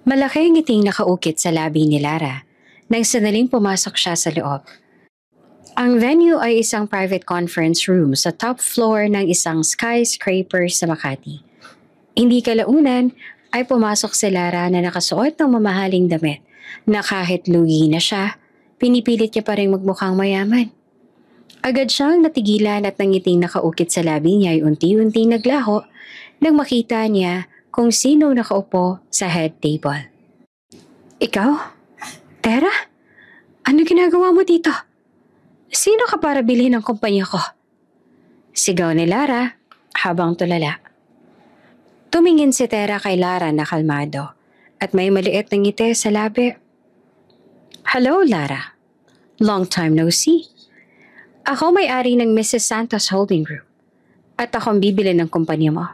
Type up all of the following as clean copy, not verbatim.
Malaki ang ngiting nakaukit sa labi ni Lara nang sanaling pumasok siya sa loob. Ang venue ay isang private conference room sa top floor ng isang skyscraper sa Makati. Hindi kalaunan ay pumasok si Lara na nakasuot ng mamahaling damit na kahit lugi na siya, pinipilit niya pa rin magmukhang mayaman. Agad siyang natigilan at nangiting nakaukit sa labi niya ay unti-unti naglaho nang makita niya kung sino nakaupo sa head table. Ikaw? Tera? Ano ginagawa mo dito? Sino ka para bilhin ang kumpanya ko? Sigaw ni Lara habang tulala. Tumingin si Tera kay Lara na kalmado at may maliit na ngiti sa labi. Hello, Lara. Long time no see. Ako may-ari ng Mrs. Santos Holding Group at akong bibili ng kumpanya mo.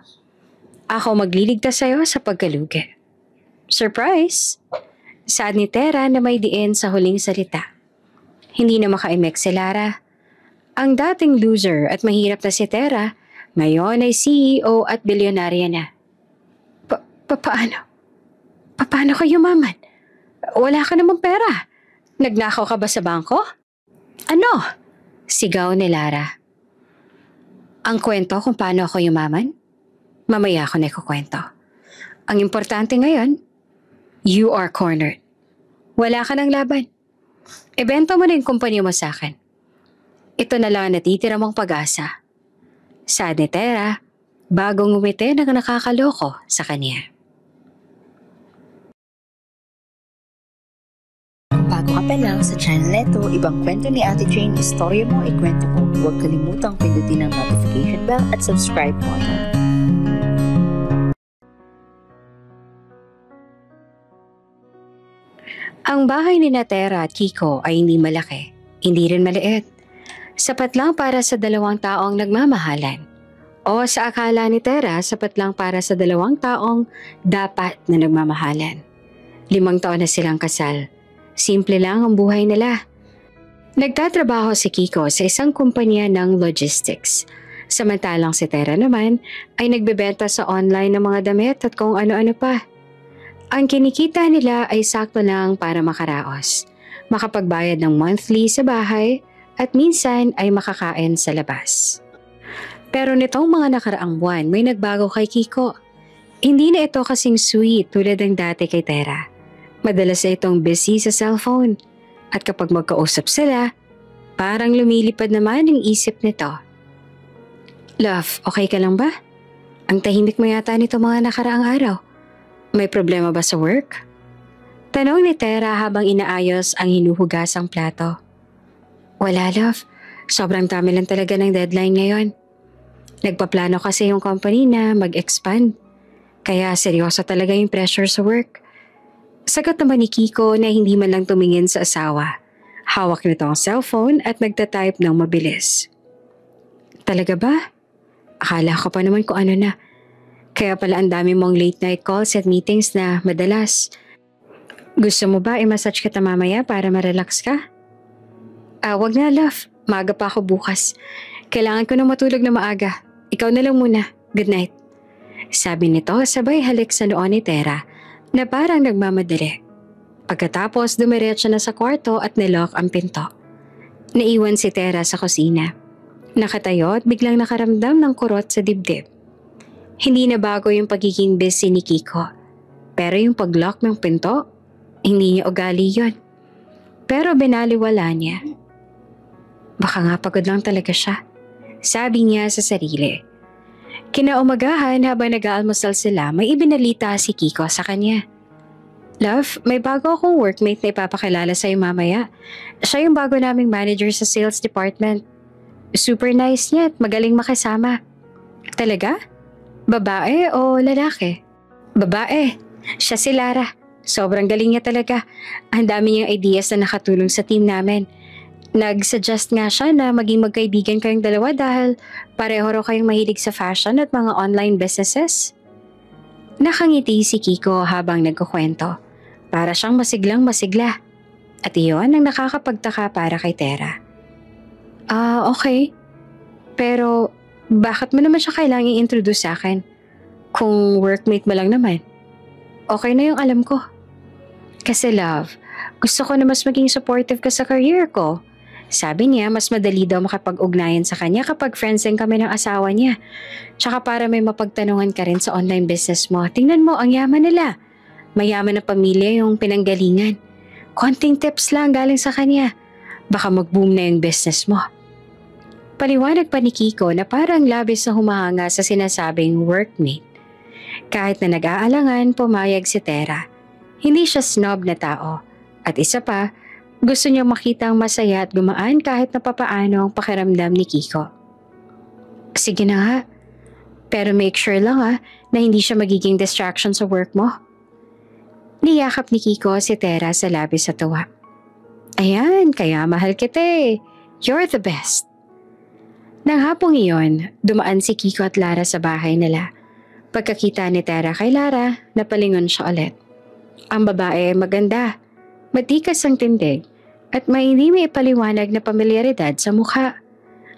Ako magliligtas sa'yo sa pagkalugi. Surprise! Saad ni Tera na may diin sa huling salita. Hindi na makaimek si Lara. Ang dating loser at mahirap na si Tera, ngayon ay CEO at bilyonarya na. Paano? Paano ka yumaman? Wala ka namang pera. Nagnakaw ka ba sa bangko? Ano? Sigaw ni Lara. Ang kwento kung paano ako yumaman? Mamaya ako na ikukwento. Ang importante ngayon, you are cornered. Wala ka ng laban. Ibenta mo na yung kumpanya mo sa akin. Ito na lang natitira mong pag-asa. Saad ni Tera, bagong ngumiti na nakakaloko sa kanya. Bago ka pa lang sa channel neto, ibang kwento ni Ate Jane, istorya mo, ikwento ko. Huwag kalimutang pindutin ang notification bell at subscribe button. Ang bahay ni Tera at Kiko ay hindi malaki, hindi rin maliit. Sapat lang para sa dalawang taong nagmamahalan. O sa akala ni Tera, sapat lang para sa dalawang taong dapat na nagmamahalan. 5 taon na silang kasal. Simple lang ang buhay nila. Nagtatrabaho si Kiko sa isang kumpanya ng logistics. Samantalang si Tera naman ay nagbebenta sa online ng mga damit at kung ano-ano pa. Ang kinikita nila ay sakto lang para makaraos, makapagbayad ng monthly sa bahay at minsan ay makakain sa labas. Pero nitong mga nakaraang buwan may nagbago kay Kiko. Hindi na ito kasing sweet tulad ng dati kay Tera. Madalas na itong busy sa cellphone at kapag magkausap sila, parang lumilipad naman ang isip nito. Love, okay ka lang ba? Ang tahimik mo yata nito mga nakaraang araw. May problema ba sa work? Tanong ni Tera habang inaayos ang hinuhugasang plato. Wala, love. Sobrang dami lang talaga ng deadline ngayon. Nagpaplano kasi yung company na mag-expand. Kaya seryoso talaga yung pressure sa work. Sagot naman ni Kiko na hindi man lang tumingin sa asawa. Hawak nito ang cellphone at nagtatype ng mabilis. Talaga ba? Akala ko pa naman kung ano na. Kaya pala ang dami mong late night calls at meetings na madalas. Gusto mo ba i-massage kita mamaya para ma-relax ka? Wag na love. Maaga pa ako bukas. Kailangan ko na matulog na maaga. Ikaw na lang muna. Good night. Sabi nito sabay halik sa noo ni Tera na parang nagmamadali. Pagkatapos dumiretso na sa kwarto at nilock ang pinto. Naiwan si Tera sa kusina. Nakatayo at biglang nakaramdam ng kurot sa dibdib. Hindi na bago yung pagiging busy ni Kiko. Pero yung paglock ng pinto, hindi niya ugali yun. Pero binaliwala niya. Baka nga pagod lang talaga siya. Sabi niya sa sarili. Kinaumagahan habang nag-aalmusal sila, may ibinalita si Kiko sa kanya. Love, may bago akong workmate na ipapakilala sa'yo mamaya. Siya yung bago naming manager sa sales department. Super nice niya at magaling makisama. Talaga? Babae o lalaki? Babae. Siya si Lara. Sobrang galing niya talaga. Ang dami niyang ideas na nakatulong sa team namin. Nag-suggest nga siya na maging magkaibigan kayong dalawa dahil pareho raw kayong mahilig sa fashion at mga online businesses. Nakangiti si Kiko habang nagkukwento. Para siyang masiglang masigla. At iyon ang nakakapagtaka para kay Tera. Okay. Pero bakit mo naman siya kailangang i-introduce sa akin? Kung workmate mo lang naman. Okay na yung alam ko. Kasi love, gusto ko na mas maging supportive ka sa career ko. Sabi niya, mas madali daw makapag-ugnayan sa kanya kapag friends din kami ng asawa niya. Tsaka para may mapagtanungan ka rin sa online business mo. Tingnan mo, ang yaman nila. Mayaman na pamilya yung pinanggalingan. Konting tips lang galing sa kanya. Baka mag-boom na yung business mo. Paliwanag pa ni Kiko na parang labis na humahanga sa sinasabing workmate. Kahit na nag-aalangan, pumayag si Tera. Hindi siya snob na tao. At isa pa, gusto niya makita ang masaya at gumaan kahit na papaano ang pakiramdam ni Kiko. Sige na nga, pero make sure lang na hindi siya magiging distraction sa work mo. Niyakap ni Kiko si Tera sa labis sa tuwa. Ayan, kaya mahal kita eh. You're the best. Nang hapong iyon, dumaan si Kiko at Lara sa bahay nila. Pagkakita ni Tera kay Lara, napalingon siya ulit. Ang babae maganda, matikas ang tindig, at may hindi may ipaliwanag na pamilyaridad sa mukha.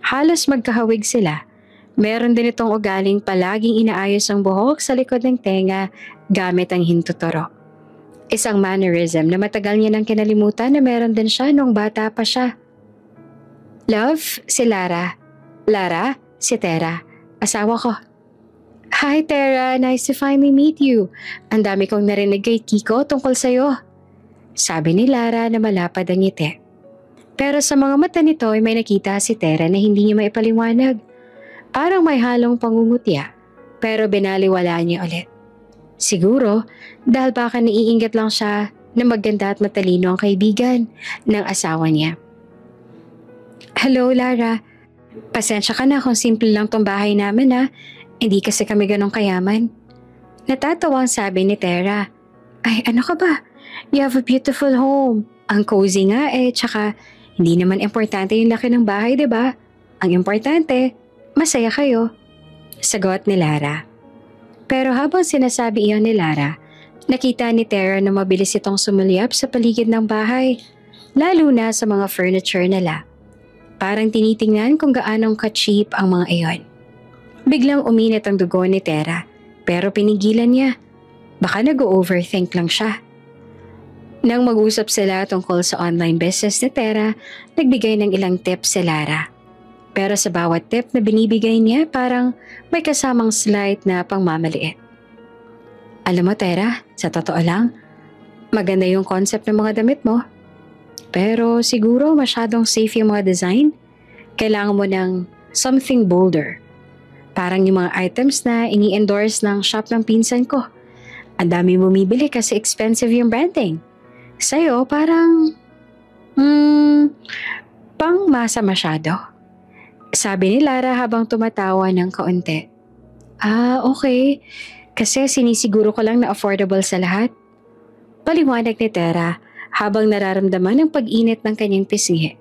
Halos magkahawig sila. Meron din itong ugaling palaging inaayos ang buhok sa likod ng tenga gamit ang hintuturo. Isang mannerism na matagal niya nang kinalimutan na meron din siya nung bata pa siya. Love, si Lara. Lara, si Tera. Asawa ko. Hi Tera, nice to finally meet you. Ang dami kong narinig kay Kiko tungkol sa'yo. Sabi ni Lara na malapad ang ngiti. Pero sa mga mata nito ay may nakita si Tera na hindi niya maipaliwanag. Parang may halong pangungutya, pero binaliwala niya ulit. Siguro dahil baka naiinggit lang siya na maganda at matalino ang kaibigan ng asawa niya. Hello Lara, pasensya ka na kung simple lang tong bahay namin hindi kasi kami ganong kayaman. Natatawa ang sabi ni Tera. Ay ano ka ba? You have a beautiful home. Ang cozy nga tsaka hindi naman importante yung laki ng bahay, diba? Ang importante, masaya kayo. Sagot ni Lara. Pero habang sinasabi iyon ni Lara, nakita ni Tera na mabilis itong sumulyap sa paligid ng bahay, lalo na sa mga furniture nila. Parang tinitingnan kung gaanong ka-cheap ang mga iyon. Biglang uminit ang dugo ni Tera, pero pinigilan niya. Baka nag-overthink lang siya. Nang mag-usap sila tungkol sa online business ni Tera, nagbigay ng ilang tips si Lara. Pero sa bawat tip na binibigay niya, parang may kasamang slight na pangmamaliit. Alam mo Tera, sa totoo lang, maganda yung concept ng mga damit mo. Pero siguro masyadong safe yung mga design. Kailangan mo ng something bolder. Parang yung mga items na ini-endorse ng shop ng pinsan ko. Ang dami bumibili kasi expensive yung branding. Sa'yo parang pang masa masyado. Sabi ni Lara habang tumatawa ng kaunti. Okay. Kasi sinisiguro ko lang na affordable sa lahat. Paliwanag ni Tera habang nararamdaman ang pag-init ng kanyang pisngi.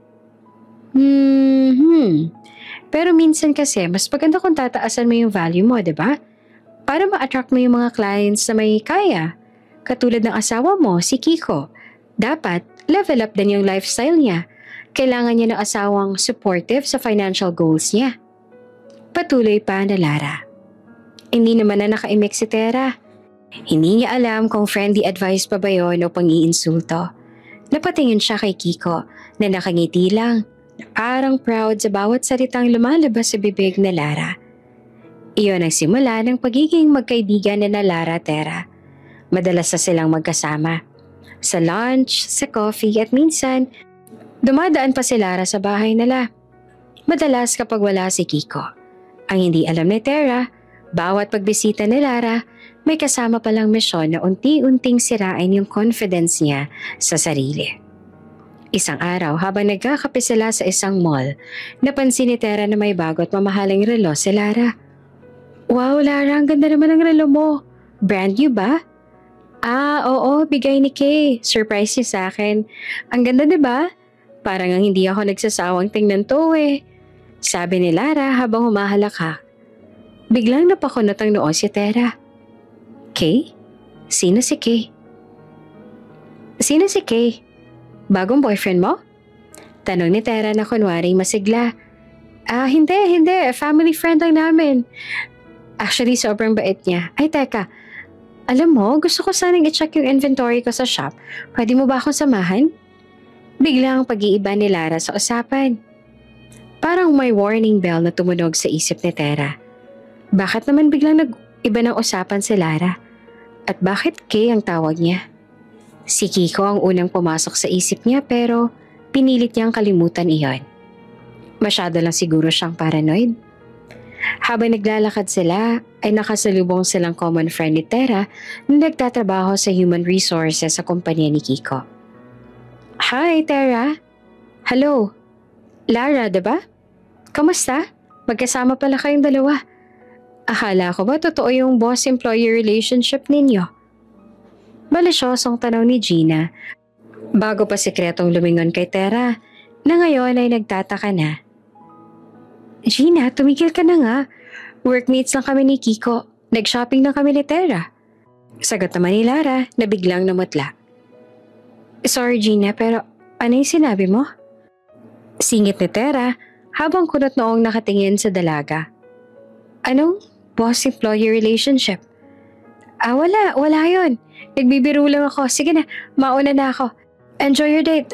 Pero minsan kasi mas maganda kung tataasan mo yung value mo, diba? Para ma-attract mo yung mga clients na may kaya. Katulad ng asawa mo, si Kiko. Dapat level up din yung lifestyle niya. Kailangan niya ng asawang supportive sa financial goals niya. Patuloy pa na Lara. Hindi naman na nakaimik si Tera. Hindi niya alam kung friendly advice pa ba yun o pang-iinsulto. Napatingin siya kay Kiko na nakangiti lang. Parang proud sa bawat salitang lumalabas sa bibig na Lara. Iyon ang simula ng pagiging magkaibigan na Lara Tera. Madalas na silang magkasama. Sa lunch, sa coffee at minsan, dumadaan pa si Lara sa bahay nila. Madalas kapag wala si Kiko. Ang hindi alam ni Tera, bawat pagbisita ni Lara, may kasama palang misyon na unti-unting sirain yung confidence niya sa sarili. Isang araw habang nagkakape sila sa isang mall, napansin ni Tera na may bago at mamahaling relo si Lara. Wow Lara, ang ganda naman ng relo mo. Brand new ba? Oo, bigay ni Kay. Surprise niya sa akin. Ang ganda diba? Parang ang hindi ako nagsasawang tingnan to Sabi ni Lara habang humahalakak. Biglang napakunot ang noo si Tera. Kay? Sino si Kay? Sino si Kay? Bagong boyfriend mo? Tanong ni Tera na kunwaring masigla. Hindi. Family friend lang namin. Actually, sobrang bait niya. Ay, teka. Alam mo, gusto ko sanang i-check yung inventory ko sa shop. Pwede mo ba akong samahan? Biglang pag-iiba ni Lara sa usapan. Parang may warning bell na tumunog sa isip ni Tera. Bakit naman biglang nag-iba ng usapan si Lara? At bakit Kay ang tawag niya? Si Kiko ang unang pumasok sa isip niya pero pinilit niyang kalimutan iyon. Masyado lang siguro siyang paranoid. Habang naglalakad sila, ay nakasalubong silang common friend ni Tera na nagtatrabaho sa human resources sa kumpanya ni Kiko. Hi, Tera. Hello. Lara, diba? Kamusta? Magkasama pala kayong dalawa. Akala ko ba totoo yung boss-employee relationship ninyo? Malisyosong tanong ni Gina bago pa sikretong lumingon kay Tera na ngayon ay nagtataka na. Gina, tumigil ka na nga. Workmates lang kami ni Kiko. Nag-shopping na kami ni Tera. Sagot naman ni Lara na biglang namutla. Sorry Gina, pero ano yung sinabi mo? Singit ni Tera habang kunot noong nakatingin sa dalaga. Anong boss-employee relationship? Wala yun. Nagbibiro lang ako. Sige na, mauna na ako. Enjoy your date.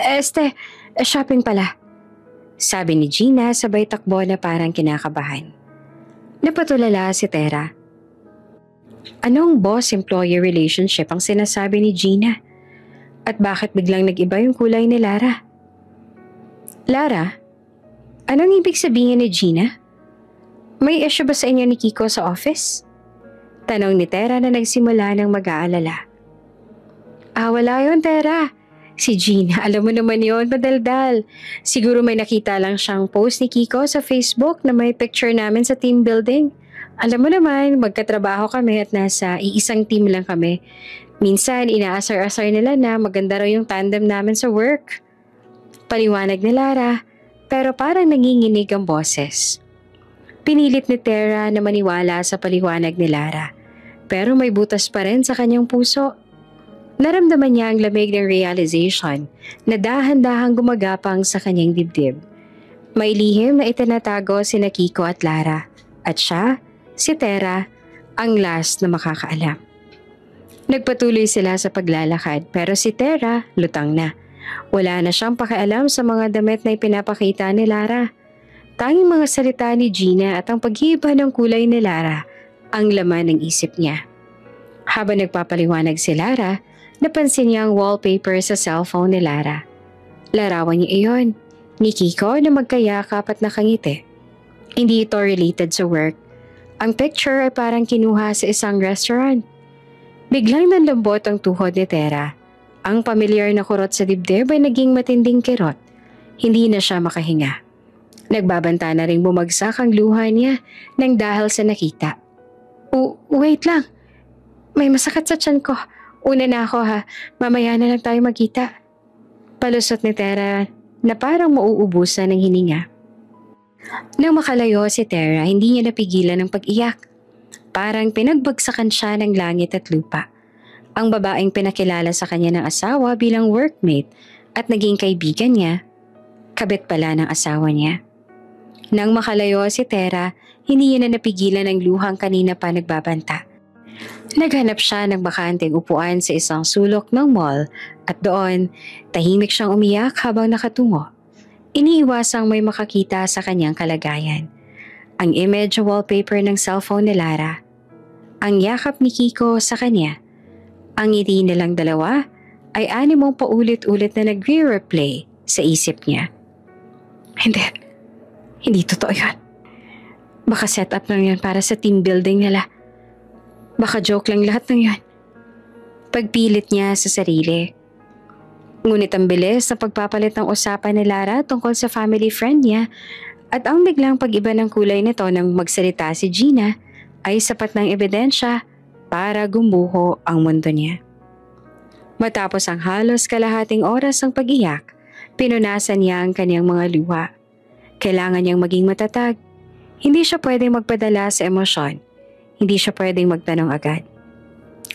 Shopping pala. Sabi ni Gina sabay takbo na parang kinakabahan. Napatulala si Tera. Anong boss-employee relationship ang sinasabi ni Gina? At bakit biglang nag-iba yung kulay ni Lara? Lara, anong ibig sabihin ni Gina? May issue ba sa inyo ni Kiko sa office? Tanong ni Tera na nagsimula ng mag-aalala. Wala yun, Tera. Si Gina, alam mo naman yun, madaldal. Siguro may nakita lang siyang post ni Kiko sa Facebook na may picture namin sa team building. Alam mo naman, magkatrabaho kami at nasa iisang team lang kami. Minsan, inaasar-asar nila na maganda raw yung tandem namin sa work. Paliwanag ni Lara, pero parang nanginginig ang boses. Pinilit ni Tera na maniwala sa paliwanag ni Lara, pero may butas pa rin sa kanyang puso. Naramdaman niya ang lamig ng realization na dahan-dahang gumagapang sa kanyang dibdib. May lihim na itinatago sina Kiko at Lara, at siya, si Tera, ang last na makakaalam. Nagpatuloy sila sa paglalakad pero si Tera lutang na. Wala na siyang pakialam sa mga damit na ipinapakita ni Lara. Tanging mga salita ni Gina at ang paghiba ng kulay ni Lara ang laman ng isip niya. Habang nagpapaliwanag si Lara, napansin niya ang wallpaper sa cellphone ni Lara. Larawan niya iyon, ni Kiko na magkayakap at nakangiti. Hindi ito related sa work. Ang picture ay parang kinuha sa isang restaurant. Biglang nanlambot ang tuhod ni Tera. Ang pamilyar na kurot sa dibdib ay naging matinding kirot. Hindi na siya makahinga. Nagbabanta na ring bumagsak ang luha niya nang dahil sa nakita. Wait lang. May masakit sa tiyan ko. Una na ako ha, mamaya na lang tayo magkita. Palusot ni Tera na parang mauubusan ng hininga. Nang makalayo si Tera, hindi niya napigilan ng pag-iyak. Parang pinagbagsakan siya ng langit at lupa. Ang babaeng pinakilala sa kanya ng asawa bilang workmate at naging kaibigan niya, kabit pala ng asawa niya. Nang makalayo si Tera, hindi niya na napigilan ang luhang kanina pa nagbabanta. Naghanap siya ng bakanteng upuan sa isang sulok ng mall at doon, tahimik siyang umiyak habang nakatungo. Iniiwasang may makakita sa kanyang kalagayan. Ang image wallpaper ng cellphone ni Lara. Ang yakap ni Kiko sa kanya. Ang ngiti nilang dalawa ay animong paulit-ulit na nagre-replay sa isip niya. Hindi totoo yun. Baka set up lang yan para sa team building nila. Baka joke lang lahat ng yan. Pagpilit niya sa sarili. Ngunit ang bilis na pagpapalit ng usapan ni Lara tungkol sa family friend niya at ang biglang pag-iba ng kulay nito nang magsalita si Gina ay sapat ng ebidensya para gumuho ang mundo niya. Matapos ang halos kalahating oras ng pag-iyak, pinunasan niya ang kanyang mga luha. Kailangan niyang maging matatag. Hindi siya pwedeng magpadala sa emosyon. Hindi siya pwedeng magtanong agad.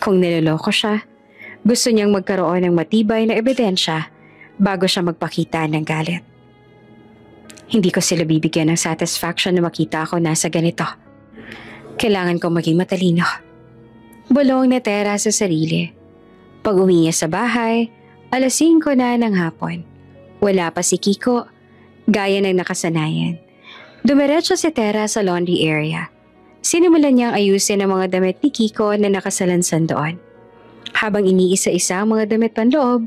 Kung niloloko siya, gusto niyang magkaroon ng matibay na ebidensya bago siya magpakita ng galit. Hindi ko sila bibigyan ng satisfaction na makita ako nasa ganito. Kailangan ko maging matalino. Bulong ni Tera sa sarili. Pag-uwi niya sa bahay, 5:00 na ng hapon. Wala pa si Kiko, gaya ng nakasanayan. Dumiretso si Tera sa laundry area. Sinimulan niyang ayusin ang mga damit ni Kiko na nakasalansan doon. Habang iniisa-isa ang mga damit panloob,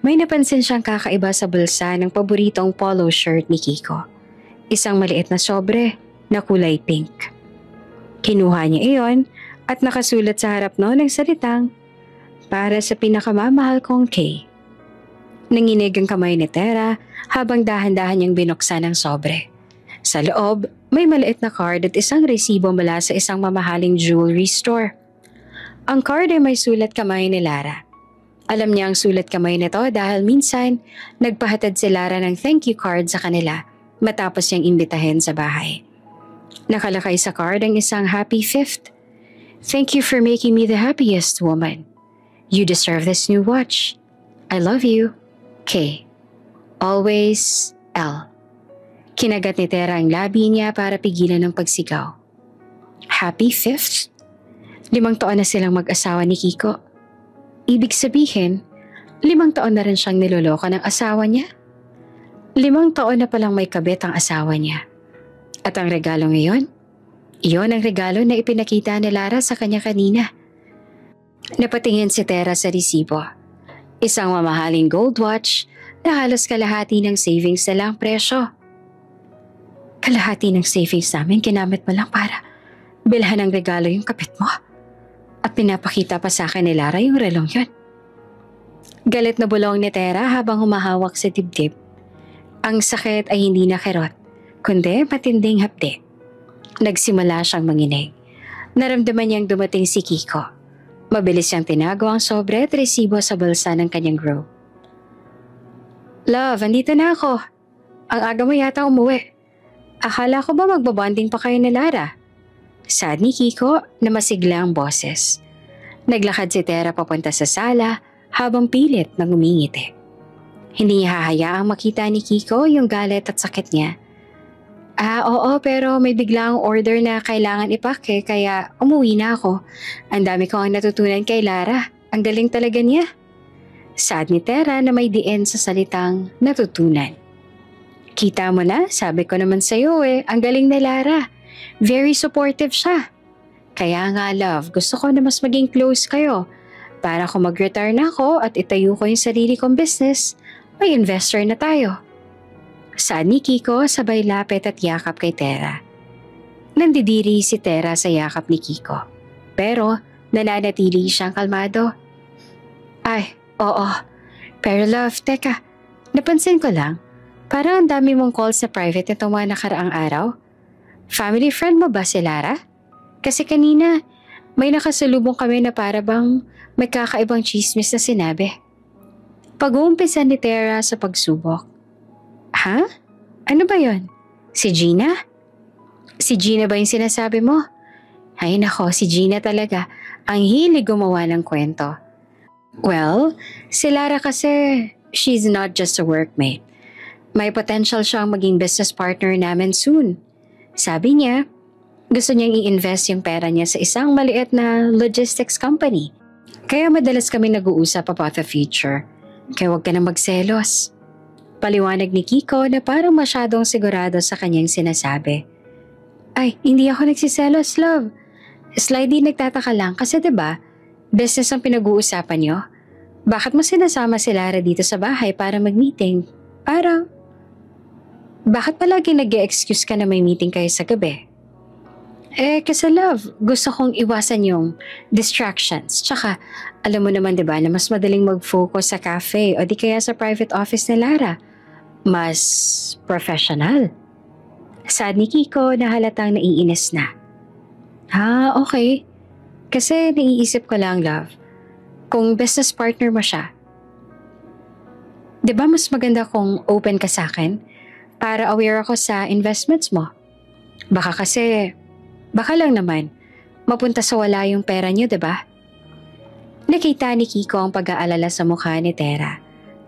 may napansin siyang kakaiba sa bulsa ng paboritong polo shirt ni Kiko. Isang maliit na sobre na kulay pink. Kinuha niya iyon at nakasulat sa harap noon ng salitang, "Para sa pinakamamahal kong Kay." Nanginig ang kamay ni Tera habang dahan-dahan niyang binuksan ang sobre. Sa loob, may maliit na card at isang resibo mula sa isang mamahaling jewelry store. Ang card ay may sulat kamay ni Lara. Alam niya ang sulat kamay nito dahil minsan nagpahatid si Lara ng thank you card sa kanila matapos niyang imbitahin sa bahay. Nakalakay sa card ang isang happy 5th. "Thank you for making me the happiest woman. You deserve this new watch. I love you. K. Always, L." Kinagat ni Tera ang labi niya para pigilan ng pagsigaw. Happy 5th? 5 taon na silang mag-asawa ni Kiko. Ibig sabihin, 5 taon na rin siyang niloloko ng asawa niya. 5 taon na palang may kabit ang asawa niya. At ang regalo ngayon? Iyon ang regalo na ipinakita ni Lara sa kanya kanina. Napatingin si Tera sa resibo. Isang mamahaling gold watch na halos kalahati ng savings na lang presyo. Kalahati ng savings namin ginamit mo lang para bilhan ng regalo yung kapit mo. At pinapakita pa sa akin ni Lara yung relong yun. Galit na bulong ni Tera habang humahawak sa dibdib. Ang sakit ay hindi na kirot, kundi matinding hapde. Nagsimula siyang manginig. Naramdaman niyang dumating si Kiko. Mabilis siyang tinago ang sobre at resibo sa bulsa ng kanyang robe. "Love, andito na ako. Ang aga mo yata umuwi. Akala ko ba magbabonding pa kayo ni Lara?" Sad ni Kiko na masigla ang boses. Naglakad si Tera papunta sa sala habang pilit na ngumingiti. Hindi niya hahayaang makita ni Kiko yung galit at sakit niya. Oo, pero may biglang order na kailangan ipake kaya umuwi na ako. Ang dami ko ang natutunan kay Lara. Ang galing talaga niya." Sad ni Tera na may diin sa salitang natutunan. "Kita mo na, sabi ko naman sa'yo ang galing ni Lara. Very supportive siya. Kaya nga love, gusto ko na mas maging close kayo. Para kung mag-retire na ako at itayo ko yung sarili kong business, may investor na tayo." Sad ni Kiko sabay lapit at yakap kay Tera. Nandidiri si Tera sa yakap ni Kiko. Pero nananatili siyang kalmado. "Ay, oo. Pero love, teka, napansin ko lang, parang ang dami mong calls sa private itong mga nakaraang araw. Family friend mo ba si Lara? Kasi kanina, may nakasalubong kami na para bang may kakaibang chismis na sinabi." Pag-uumpisa ni Tera sa pagsubok. "Ha? Ano ba yon? Si Gina? Si Gina ba yung sinasabi mo?" Ay nako, si Gina talaga. Ang hilig gumawa ng kwento. Well, si Lara kasi, she's not just a workmate. May potential siyang maging business partner namin soon. Sabi niya, gusto niyang i-invest yung pera niya sa isang maliit na logistics company. Kaya madalas kami nag-uusap about the future. Kaya huwag ka na magselos. Paliwanag ni Kiko na parang masyadong sigurado sa kanyang sinasabi. Ay, hindi ako nagsiselos, love. Slightly nagtataka lang kasi 'di ba, business ang pinag-uusapan niyo. Bakit mo sinasama si Lara dito sa bahay para mag-meeting? Bakit palagi nag-e-excuse ka na may meeting kayo sa gabi? Kasi love, gusto kong iwasan yung distractions. Tsaka, alam mo naman 'di ba na mas madaling mag-focus sa cafe o di kaya sa private office ni Lara. Mas professional. Sad ni Kiko na halatang naiinis na. Okay. Kasi naiisip ko lang, love. Kung business partner mo siya, 'di ba mas maganda kung open ka sa akin para aware ako sa investments mo? Baka lang naman, mapunta sa wala yung pera niyo, 'di ba? Nakita ni Kiko ang pag-aalala sa mukha ni Tera.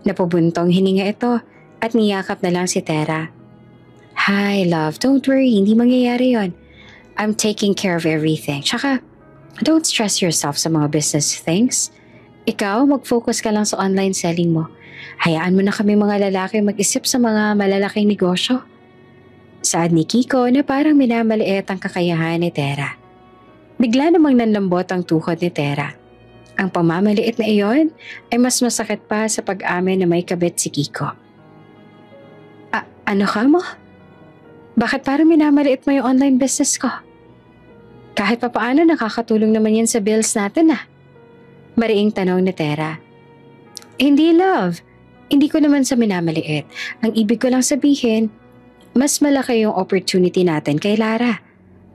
Napubuntong hininga ito at niyakap na lang si Tera. Hi love, don't worry, hindi mangyayari yon. I'm taking care of everything. Tsaka, Don't stress yourself sa mga business things. Ikaw, mag-focus ka lang sa online selling mo. Hayaan mo na kami mga lalaki mag-isip sa mga malalaking negosyo. Saad ni Kiko na parang minamaliit ang kakayahan ni Tera. Bigla namang nanlambot ang tuhod ni Tera. Ang pamamaliit na iyon ay mas masakit pa sa pag-amin na may kabit si Kiko. Ano ka mo? Bakit parang minamaliit mo yung online business ko? Kahit papaano nakakatulong naman yan sa bills natin Mariing tanong ni Tera. Hindi love, hindi ko naman sa minamaliit. Ang ibig ko lang sabihin, mas malaki yung opportunity natin kay Lara.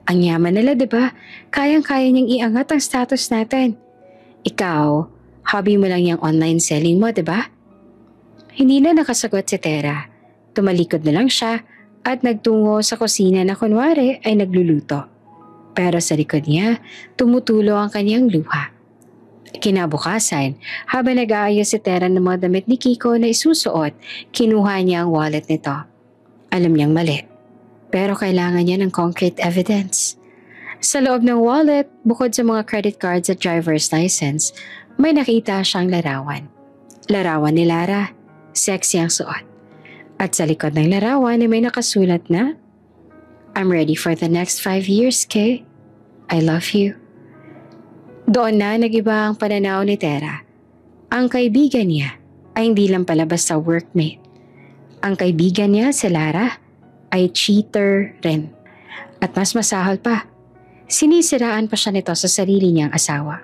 Ang yaman nila, 'di ba? Kayang-kaya niyang iangat ang status natin. Ikaw, hobby mo lang yung online selling mo, 'di ba? Hindi na nakasagot si Tera. Tumalikod na lang siya at nagtungo sa kusina na kunwari ay nagluluto. Pero sa likod niya, tumutulo ang kanyang luha. Kinabukasan, habang nag-aayos si Tera ng mga damit ni Kiko na isusuot, kinuha niya ang wallet nito. Alam niyang mali, pero kailangan niya ng concrete evidence. Sa loob ng wallet, bukod sa mga credit cards at driver's license, may nakita siyang larawan. Larawan ni Lara, sexy ang suot. At sa likod ng larawan ay may nakasulat na, I'm ready for the next 5 years, Kay. I love you. Doon na nag-iba ang pananaw ni Tera. Ang kaibigan niya ay hindi lang pala basta workmate. Ang kaibigan niya si Lara ay cheater rin. At mas masahol pa, sinisiraan pa siya nito sa sarili niyang asawa.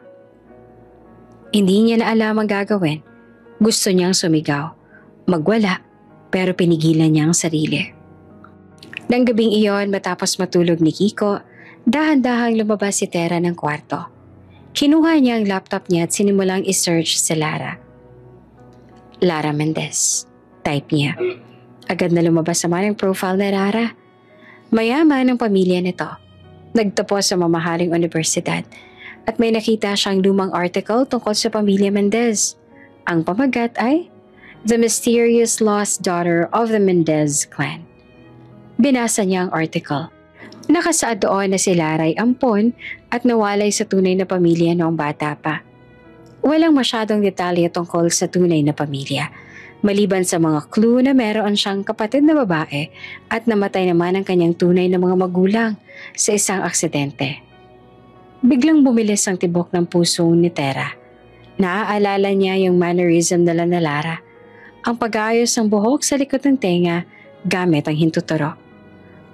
Hindi niya na alam ang gagawin. Gusto niyang sumigaw, magwala, pero pinigilan niya ang sarili. Nang gabing iyon matapos matulog ni Kiko, dahan-dahang lumabas si Tera ng kwarto. Kinuha niya ang laptop niya at sinimulang i-search si Lara. Lara Mendez. Type niya. Agad na lumabas naman ang profile ni Lara. Mayaman ang pamilya nito. Nagtapos sa mamahaling universidad at may nakita siyang lumang article tungkol sa pamilya Mendez. Ang pamagat ay The Mysterious Lost Daughter of the Mendez Clan. Binasa niya ang article. Nakasaad doon na si Lara ay ampon at nawalay sa tunay na pamilya noong bata pa. Walang masyadong detalye tungkol sa tunay na pamilya, maliban sa mga clue na meron siyang kapatid na babae at namatay naman ang kanyang tunay na mga magulang sa isang aksidente. Biglang bumilis ang tibok ng puso ni Tera. Naaalala niya yung mannerism nila na Lara, ang pag-aayos ng buhok sa likod ng tenga gamit ang hintuturo.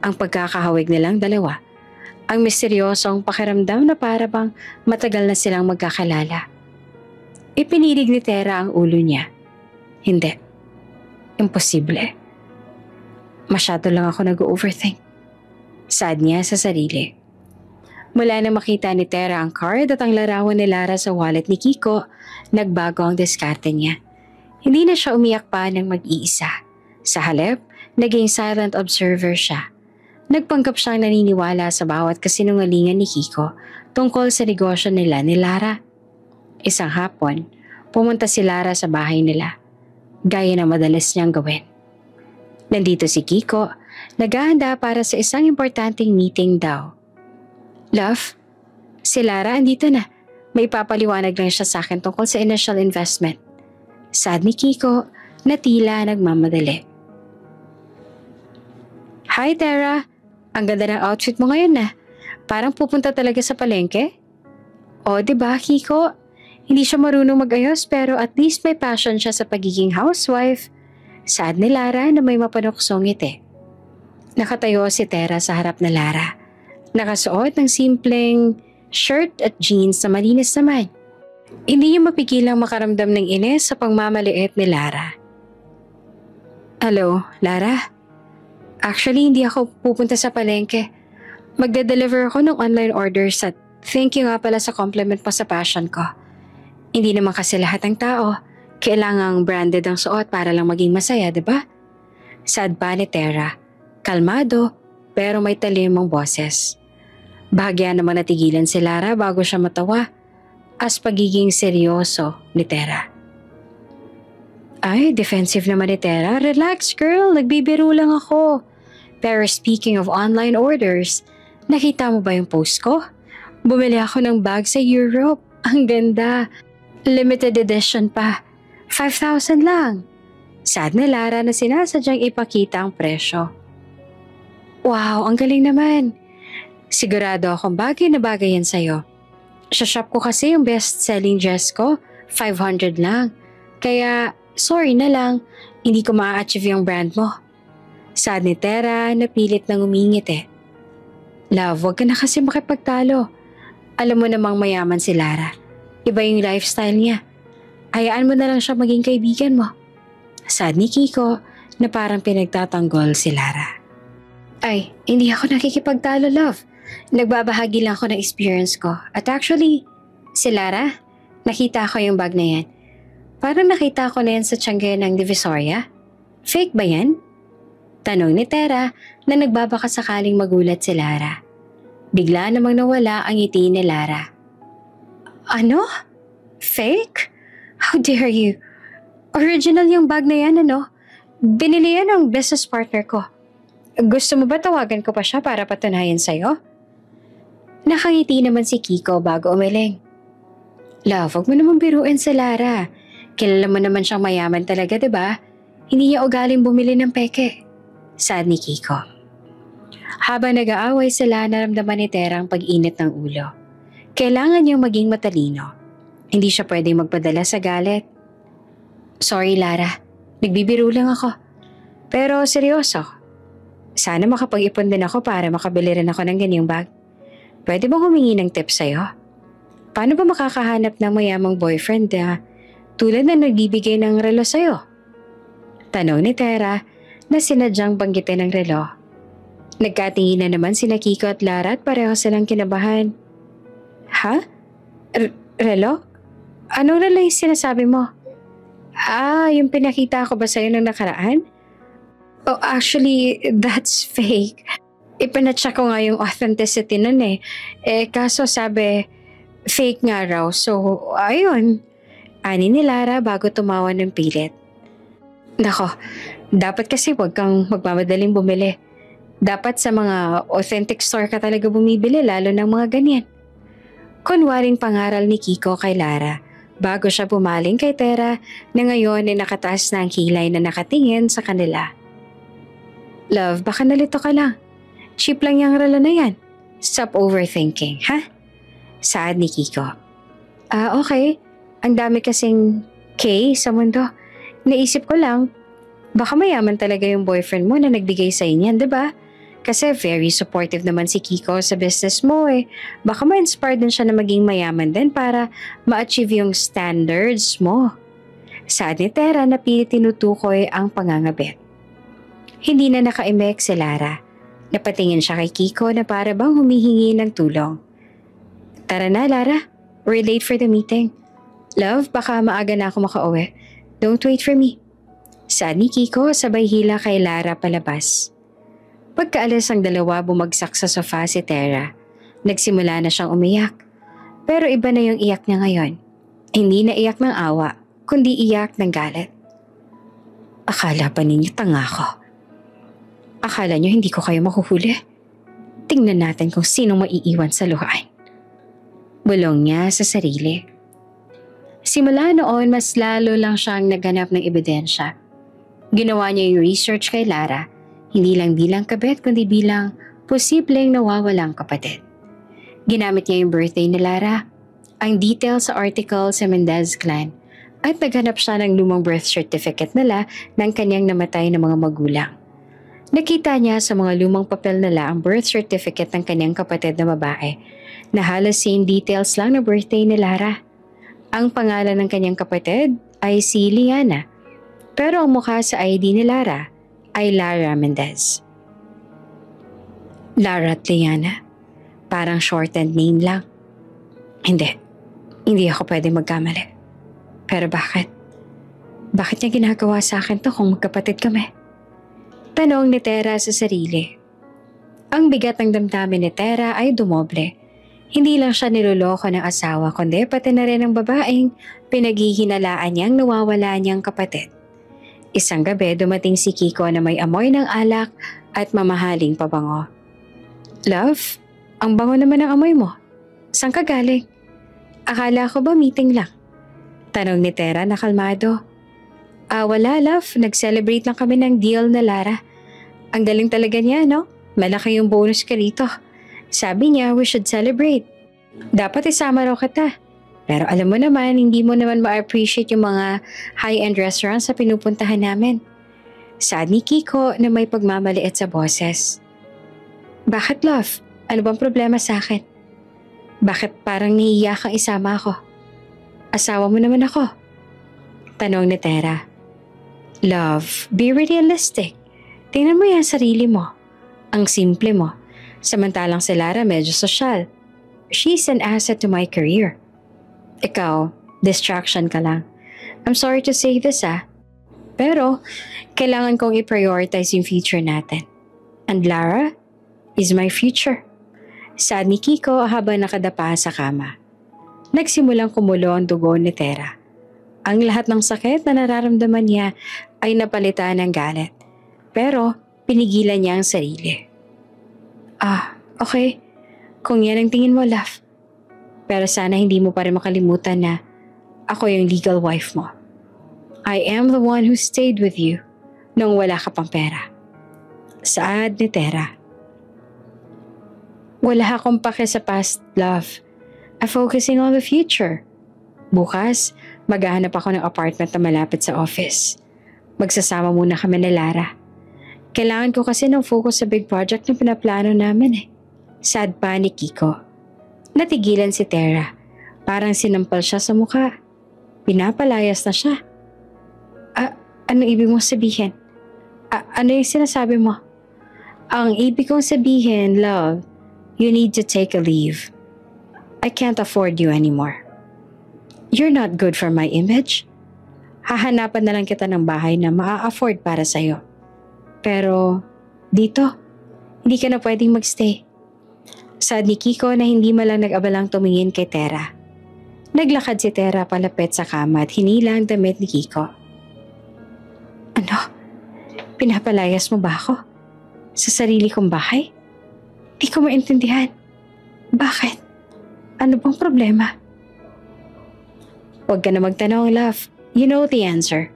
Ang pagkakahawig nilang dalawa, ang misteryosong pakiramdam na para bang matagal na silang magkakalala. Ipinilig ni Tera ang ulo niya. Hindi. Imposible. Masyado lang ako nag-overthink. Sad niya sa sarili. Mula na makita ni Tera ang card at ang larawan ni Lara sa wallet ni Kiko, nagbago ang diskarte niya. Hindi na siya umiyak pa ng mag-iisa. Sa halip, naging silent observer siya. Nagpanggap siyang naniniwala sa bawat kasinungalingan ni Kiko tungkol sa negosyo nila ni Lara. Isang hapon, pumunta si Lara sa bahay nila, gaya na madalas niyang gawin. Nandito si Kiko, naghahanda para sa isang importanteng meeting daw. Love, si Lara andito na. May papaliwanag lang siya sa akin tungkol sa initial investment. Sad ni Kiko na tila nagmamadali. Hi Tera, ang ganda ng outfit mo ngayon na. Parang pupunta talaga sa palengke. O diba Kiko, hindi siya marunong mag-ayos pero at least may passion siya sa pagiging housewife. Sad ni Lara na may mapanuksong ngiti. Nakatayo si Tera sa harap na Lara. Nakasuot ng simpleng shirt at jeans na malinis naman. Hindi niya mapigilang makaramdam ng inis sa pangmamaliit ni Lara. Hello, Lara? Actually, hindi ako pupunta sa palengke. Magde-deliver ako ng online orders at thank you nga pala sa compliment mo sa passion ko. Hindi naman kasi lahat ng tao kailangang branded ang suot para lang maging masaya, diba? Sad pa ni Tera. Kalmado, pero may talim ang boses. Bahagya naman natigilan si Lara bago siya matawa as pagiging seryoso ni Tera. Ay, defensive naman ni Tera. Relax girl, nagbibiro lang ako. Pero speaking of online orders, nakita mo ba yung post ko? Bumili ako ng bag sa Europe. Ang ganda. Limited edition pa. 5,000 lang. Sad ni Lara na sinasadyang ipakita ang presyo. Wow, ang galing naman. Sigurado akong bagay na bagay yan sa'yo. Sa shop ko kasi yung best-selling dress ko, 500 lang. Kaya, sorry na lang, hindi ko ma-achieve yung brand mo. Sad ni Tera na pilit nang umingit eh. Love, wag ka na kasi makipagtalo. Alam mo namang mayaman si Lara. Iba yung lifestyle niya. Hayaan mo na lang siya maging kaibigan mo. Sad ni Kiko na parang pinagtatanggol si Lara. Ay, hindi ako nakikipagtalo, love. Nagbabahagi lang ako ng experience ko. At actually, si Lara, nakita ko yung bag na yan. Parang nakita ko na yan sa tiyangge ng Divisoria. Fake ba yan? Tanong ni Tera na nagbabaka sakaling magulat si Lara. Bigla namang nawala ang ngiti ni Lara. Ano? Fake? How dare you? Original yung bag na yan, ano? Binili yan ng business partner ko. Gusto mo ba tawagan ko pa siya para patunayan sa'yo? Nakangiti naman si Kiko bago umiling. Love, wag mo naman biruin si Lara. Kilala mo naman siyang mayaman talaga, diba? Hindi niya ugaling bumili ng peke. Sad ni Kiko. Habang nag-aaway sila, naramdaman ni Tera ang pag-init ng ulo. Kailangan niyang maging matalino. Hindi siya pwedeng magpadala sa galit. Sorry Lara, nagbibiro lang ako. Pero seryoso, sana makapag-ipon din ako para makabili rin ako ng ganyang bag. Pwede bang humingi ng tips sa'yo? Paano ba makakahanap ng mayamang boyfriend tulad na nagbibigay ng relo sa'yo? Tanong ni Tera na sinadyang banggitin ng relo. Nagkatingin na naman sina Kiko at Lara at pareho silang kinabahan. Ha? Relo? Anong relo yung sinasabi mo? Yung pinakita ko ba sa'yo nung nakaraan? Oh, actually, that's fake. Ipinacheck ko nga yung authenticity nun eh. Kaso sabi, fake nga raw. So, ayun. Ani ni Lara bago tumawa ng pilit. Nako, dapat kasi wag kang magmamadaling bumili. Dapat sa mga authentic store ka talaga bumibili lalo ng mga ganyan. Kunwaring pangaral ni Kiko kay Lara bago siya bumaling kay Tera na ngayon ay nakataas na ang kilay na nakatingin sa kanila. Love, baka nalito ka lang. Cheap lang yung relo na yan. Stop overthinking, ha? Saad ni Kiko. Okay. Ang dami kasing K sa mundo. Naisip ko lang, baka mayaman talaga yung boyfriend mo na nagbigay sa inyan, diba? Kasi very supportive naman si Kiko sa business mo eh. Baka ma-inspire din siya na maging mayaman din para ma-achieve yung standards mo. Saad ni Tera na pilit tinutukoy ang pangangabit. Hindi na nakaimek si Lara. Napatingin siya kay Kiko na para bang humihingi ng tulong. Tara na Lara, we're late for the meeting. Love, baka maaga na ako makauwi. Don't wait for me. Saad ni Kiko sabay hila kay Lara palabas. Pagkaalis ang dalawa, bumagsak sa sofa si Tera. Nagsimula na siyang umiyak. Pero iba na yung iyak niya ngayon. Hindi na iyak ng awa, kundi iyak ng galit. Akala pa ninyo tanga ko. Akala nyo hindi ko kayo makuhuli. Tingnan natin kung sinong maiiwan sa luhaan. Bulong niya sa sarili. Simula noon, mas lalo lang siyang naghanap ng ebidensya. Ginawa niya yung research kay Lara, hindi lang bilang kabit kundi bilang posibleng nawawalang kapatid. Ginamit niya yung birthday ni Lara, ang details sa article sa Mendez clan, at naghanap siya ng lumang birth certificate nila ng kanyang namatay na mga magulang. Nakita niya sa mga lumang papel nila ang birth certificate ng kanyang kapatid na babae na halos same details lang na birthday ni Lara. Ang pangalan ng kanyang kapatid ay si Liana, pero ang mukha sa ID ni Lara ay Lara Mendez. Lara at Liana, parang shortened name lang. Hindi ako pwede magkamali. Pero bakit? Bakit niya ginagawa sa akin to kung magkapatid kami? Tanong ni Tera sa sarili. Ang bigat ng damdamin ni Tera ay dumoble. Hindi lang siya niloloko ng asawa kundi pati na rin ang babaeng pinaghihinalaan niyang nawawala niyang kapatid. Isang gabi dumating si Kiko na may amoy ng alak at mamahaling pabango. Love, ang bango naman ng amoy mo. Saan ka galing? Akala ko ba meeting lang? Tanong ni Tera na kalmado. Wala love. Nag-celebrate lang kami ng deal na Lara. Ang galing talaga niya, no? Malaki yung bonus ka rito. Sabi niya, we should celebrate. Dapat isama raw kita. Pero alam mo naman, hindi mo naman ma-appreciate yung mga high-end restaurants sa pinupuntahan namin. Sad ni Kiko na may pagmamaliit sa boses. Bakit love? Ano bang problema sa akin? Bakit parang nahiya kang isama ako? Asawa mo naman ako. Tanong ni Tera. Love, be realistic. Tingnan mo yan sarili mo. Ang simple mo. Samantalang si Lara medyo sosyal. She's an asset to my career. Ikaw, distraction ka lang. I'm sorry to say this pero kailangan kong i-prioritize yung future natin. And Lara is my future. Sad ni Kiko habang nakadapa sa kama. Nagsimulang kumulo ang dugo ni Tera. Ang lahat ng sakit na nararamdaman niya ay napalitan ng galit. Pero pinigilan niya ang sarili. Okay. Kung yan ang tingin mo, love. Pero sana hindi mo pa rin makalimutan na ako yung legal wife mo. I am the one who stayed with you nung wala ka pang pera. Saad ni Tera. Wala akong pake sa past, love. I'm focusing on the future. Bukas, maghahanap ako ng apartment na malapit sa office. Magsasama muna kami ni Lara. Kailangan ko kasi ng focus sa big project na pinaplano namin Sad pa ni Kiko. Natigilan si Tera. Parang sinampal siya sa mukha. Pinapalayas na siya. Ano ibig mong sabihin? Ano yung sinasabi mo? Ang ibig kong sabihin, love, you need to take a leave. I can't afford you anymore. You're not good for my image. Hahanapan na lang kita ng bahay na maa-afford para sa'yo. Pero dito, hindi ka na pwedeng magstay. Sad ni Kiko na hindi malang nag-abalang tumingin kay Tera. Naglakad si Tera palapit sa kama at hinila ang damit ni Kiko. Ano? Pinapalayas mo ba ako? Sa sarili kong bahay? Di ko maintindihan. Bakit? Ano bang problema? Huwag ka na magtanong, love. You know the answer.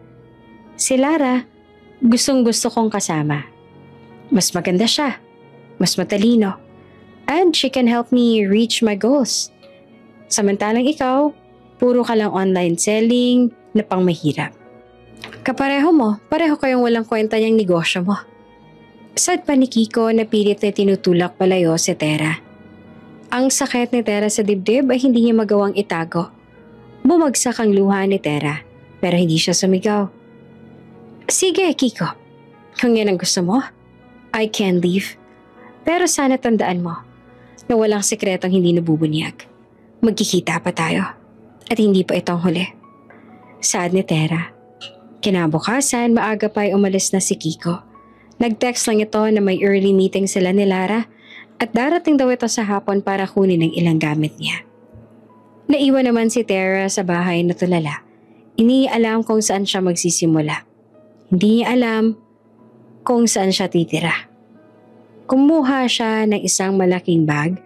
Si Lara, gustong-gusto kong kasama. Mas maganda siya. Mas matalino. And she can help me reach my goals. Samantalang ikaw, puro ka lang online selling na pang mahirap. Kapareho mo, pareho kayong walang kwenta niyang negosyo mo. Sad pa ni Kiko na pilit na tinutulak palayo si Tera. Ang sakit ni Tera sa dibdib ay hindi niya magawang itago. Bumagsak ang luha ni Tera, pero hindi siya sumigaw. Sige, Kiko. Kung yan ang gusto mo, I can leave. Pero sana tandaan mo na walang sikretong hindi nabubunyag. Magkikita pa tayo. At hindi pa itong huli. Sad ni Tera. Kinabukasan, maaga pa ay umalis na si Kiko. Nag-text lang ito na may early meeting sila ni Lara at darating daw ito sa hapon para kunin ang ilang gamit niya. Naiwan naman si Tera sa bahay na tulala. Hindi niya alam kung saan siya magsisimula. Hindi niya alam kung saan siya titira. Kumuha siya ng isang malaking bag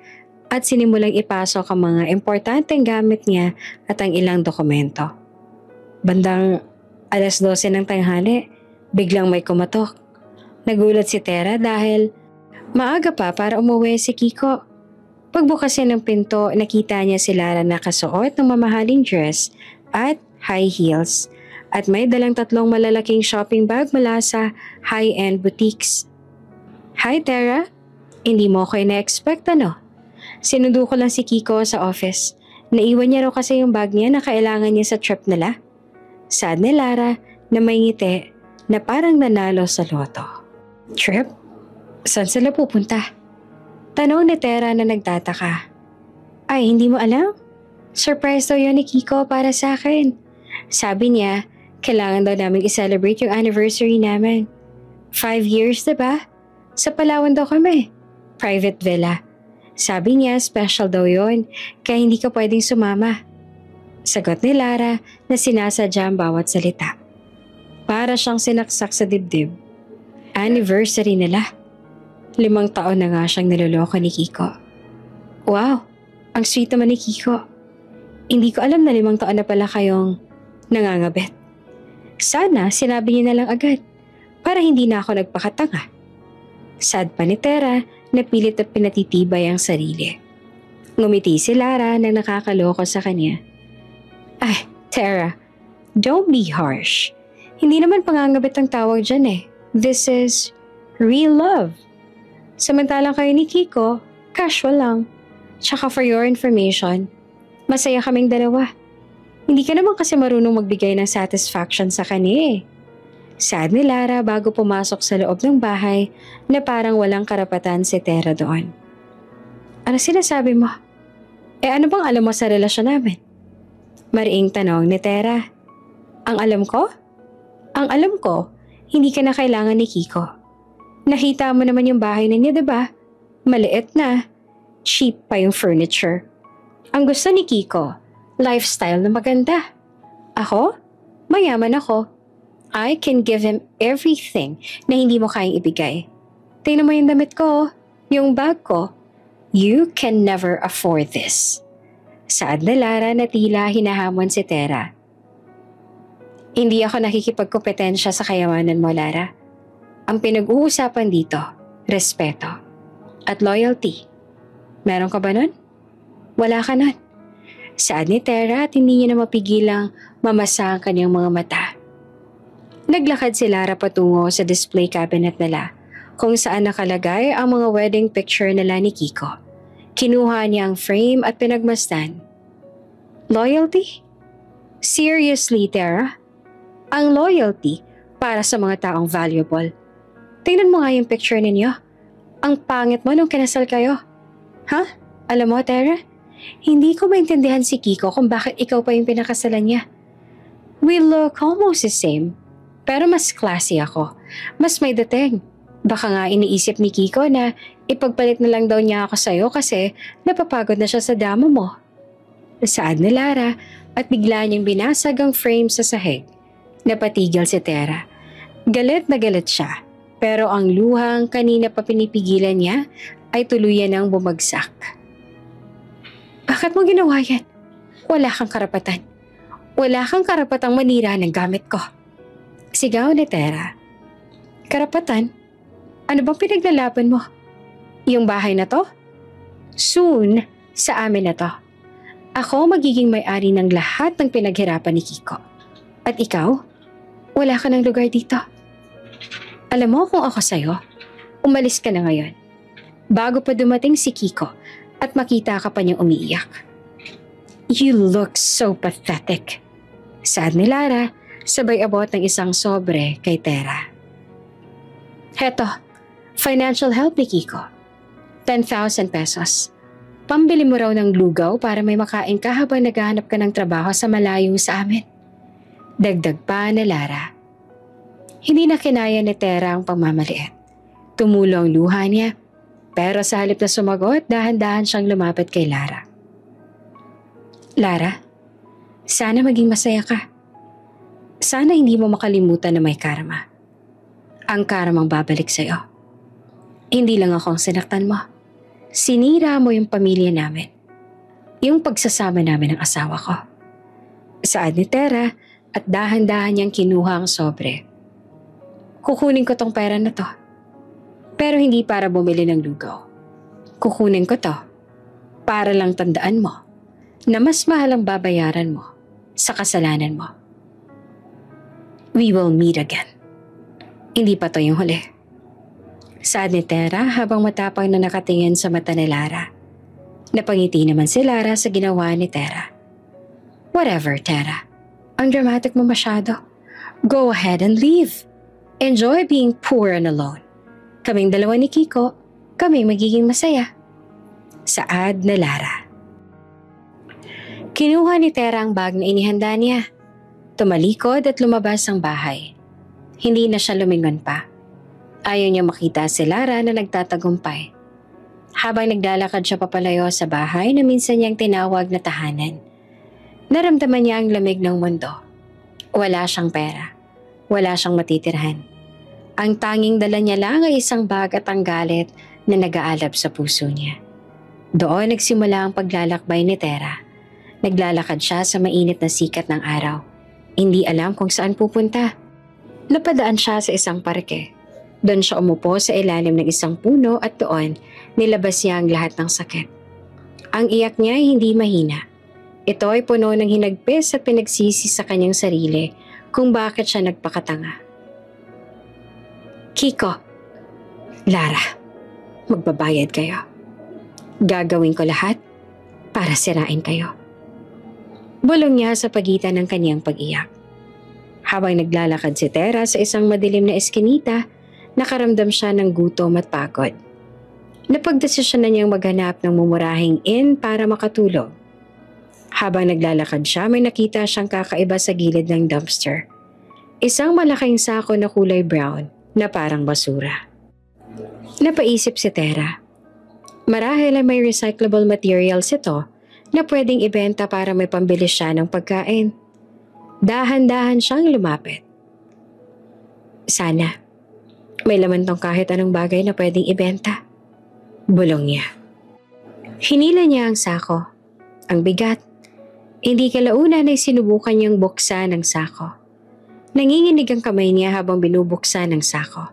at sinimulang ipasok ang mga importanteng gamit niya at ang ilang dokumento. Bandang 12:00 ng tanghali, biglang may kumatok. Nagulat si Tera dahil maaga pa para umuwi si Kiko. Pagbukasin ng pinto, nakita niya si Lara nakasuot ng mamahaling dress at high heels at may dalang 3 malalaking shopping bag mula sa high-end boutiques. Hi Tera, hindi mo ko ina-expect ano? Sinundo ko lang si Kiko sa office. Naiwan niya raw kasi yung bag niya na kailangan niya sa trip nila. Sad ni Lara na may ngiti na parang nanalo sa loto. Trip? Saan sila pupunta? Tanong ni Tera na nagtataka. Ay, hindi mo alam? Surprise daw yun ni Kiko para sa akin. Sabi niya, kailangan daw namin i-celebrate yung anniversary namin. 5 years, diba? Sa Palawan daw kami. Private villa. Sabi niya, special daw yun, kaya hindi ka pwedeng sumama. Sagot ni Lara na sinasadya ang bawat salita. Para siyang sinaksak sa dibdib. Anniversary nila. 5 taon na nga siyang niloloko ni Kiko. Wow, Ang sweet naman ni Kiko. Hindi ko alam na 5 taon na pala kayong nangangabet. Sana sinabi niya na lang agad para hindi na ako nagpakatanga. Sad pa ni Tera na pilit at pinatitibay ang sarili. Ngumiti si Lara na nakakaloko sa kanya. Ay, Tera, don't be harsh. Hindi naman pangangabit ang tawag dyan eh. This is real love. Samantalang kayo ni Kiko, casual lang. Tsaka for your information, masaya kaming dalawa. Hindi ka naman kasi marunong magbigay ng satisfaction sa kanya eh. Sad ni Lara bago pumasok sa loob ng bahay na parang walang karapatan si Tera doon. Ano sinasabi mo? Ano bang alam mo sa relasyon namin? Mariing tanong ni Tera. Ang alam ko? Ang alam ko, hindi ka na kailangan ni Kiko. Nakita mo naman yung bahay na niya, diba? Maliit na. Cheap pa yung furniture. Ang gusto ni Kiko, lifestyle na maganda. Ako? Mayaman ako. I can give him everything na hindi mo kayang ibigay. Tingnan mo yung damit ko, yung bag ko. You can never afford this. Saad na Lara na tila hinahamon si Tera. Hindi ako nakikipagkompetensya sa kayamanan mo, Lara. Ang pinag-uusapan dito, respeto at loyalty. Meron ka ba nun? Wala ka nun. Saad ni Tera at hindi niya na mapigilang mamasa ang kanyang mga mata. Naglakad si Lara patungo sa display cabinet nila kung saan nakalagay ang mga wedding picture nila ni Kiko. Kinuha niya ang frame at pinagmasdan. Loyalty? Seriously, Tera? Ang loyalty para sa mga taong valuable. Tingnan mo nga yung picture ninyo. Ang pangit mo nung kinasal kayo. Ha? Alam mo, Tera? Hindi ko maintindihan si Kiko kung bakit ikaw pa yung pinakasalan niya. We look almost the same. Pero mas classy ako. Mas may dating. Baka nga iniisip ni Kiko na ipagpalit na lang daw niya ako sa'yo kasi napapagod na siya sa dama mo. Saad ni Lara at bigla niyang binasag ang frame sa sahig. Napatigil si Tera. Galit na galit siya. Pero ang luhang kanina pa pinipigilan niya ay tuluyan ng bumagsak. Bakit mo ginawa yan? Wala kang karapatan. Wala kang karapatang manira ng gamit ko. Sigaw ni Tera. Karapatan? Ano bang pinaglalaban mo? Yung bahay na to? Soon, sa amin na to. Ako magiging may-ari ng lahat ng pinaghirapan ni Kiko. At ikaw, wala ka ng lugar dito. Alam mo kung ako sa'yo, umalis ka na ngayon. Bago pa dumating si Kiko at makita ka pa niyang umiiyak. You look so pathetic. Sad ni Lara, sabay abot ng isang sobre kay Tera. Heto, financial help ni Kiko. 10,000 pesos. Pambili mo raw ng lugaw para may makain ka habang naghahanap ka ng trabaho sa malayo sa amin. Dagdag pa ni Lara. Hindi na kinaya ni Tera ang pagmamaliit. Tumulo ang luha niya, pero sa halip na sumagot, dahan-dahan siyang lumapit kay Lara. Lara, sana maging masaya ka. Sana hindi mo makalimutan na may karma. Ang karmang babalik sa'yo. Hindi lang akong sinaktan mo. Sinira mo yung pamilya namin. Yung pagsasama namin ng asawa ko. Saad ni Tera at dahan-dahan niyang kinuha ang sobre. Kukunin ko tong pera na to. Pero hindi para bumili ng lugaw. Kukunin ko to para lang tandaan mo na mas mahal ang babayaran mo sa kasalanan mo. We will meet again. Hindi pa to yung huli. Saad ni Tera habang matapang na nakatingin sa mata ni Lara. Napangiti naman si Lara sa ginawa ni Tera. Whatever, Tera. Ang dramatic mo masyado. Go ahead and leave. Enjoy being poor and alone. Kaming dalawa ni Kiko, kami magiging masaya. Saad na Lara. Kinuha ni Tera ang bag na inihanda niya. Tumalikod at lumabas ang bahay. Hindi na siya lumingon pa. Ayaw niya makita si Lara na nagtatagumpay. Habang naglalakad siya papalayo sa bahay na minsan niyang tinawag na tahanan. Naramdaman niya ang lamig ng mundo. Wala siyang pera. Wala siyang matitirhan. Ang tanging dala niya lang ay isang bag at ang galit na nag-aalab sa puso niya. Doon nagsimula ang paglalakbay ni Tera. Naglalakad siya sa mainit na sikat ng araw. Hindi alam kung saan pupunta. Napadaan siya sa isang parke. Doon siya umupo sa ilalim ng isang puno at doon nilabas niya ang lahat ng sakit. Ang iyak niya ay hindi mahina. Ito ay puno ng hinagpis at pinagsisi sa kanyang sarili kung bakit siya nagpakatanga. Kiko, Lara, magbabayad kayo. Gagawin ko lahat para sirain kayo. Bulong niya sa pagitan ng kanyang pag-iyak. Habang naglalakad si Tera sa isang madilim na eskinita, nakaramdam siya ng gutom at pagod. Napagdesisyon na niyang maghanap ng mumurahing inn para makatulog. Habang naglalakad siya, may nakita siyang kakaiba sa gilid ng dumpster. Isang malaking sako na kulay brown na parang basura. Napaisip si Tera. Marahil ay may recyclable materials ito na pwedeng ibenta para may pambili siya ng pagkain. Dahan-dahan siyang lumapit. Sana, may laman tong kahit anong bagay na pwedeng ibenta. Bulong niya. Hinila niya ang sako. Ang bigat. Hindi kalaunan ay sinubukan niyang buksan ang sako. Nanginginig ang kamay niya habang binubuksan ang sako.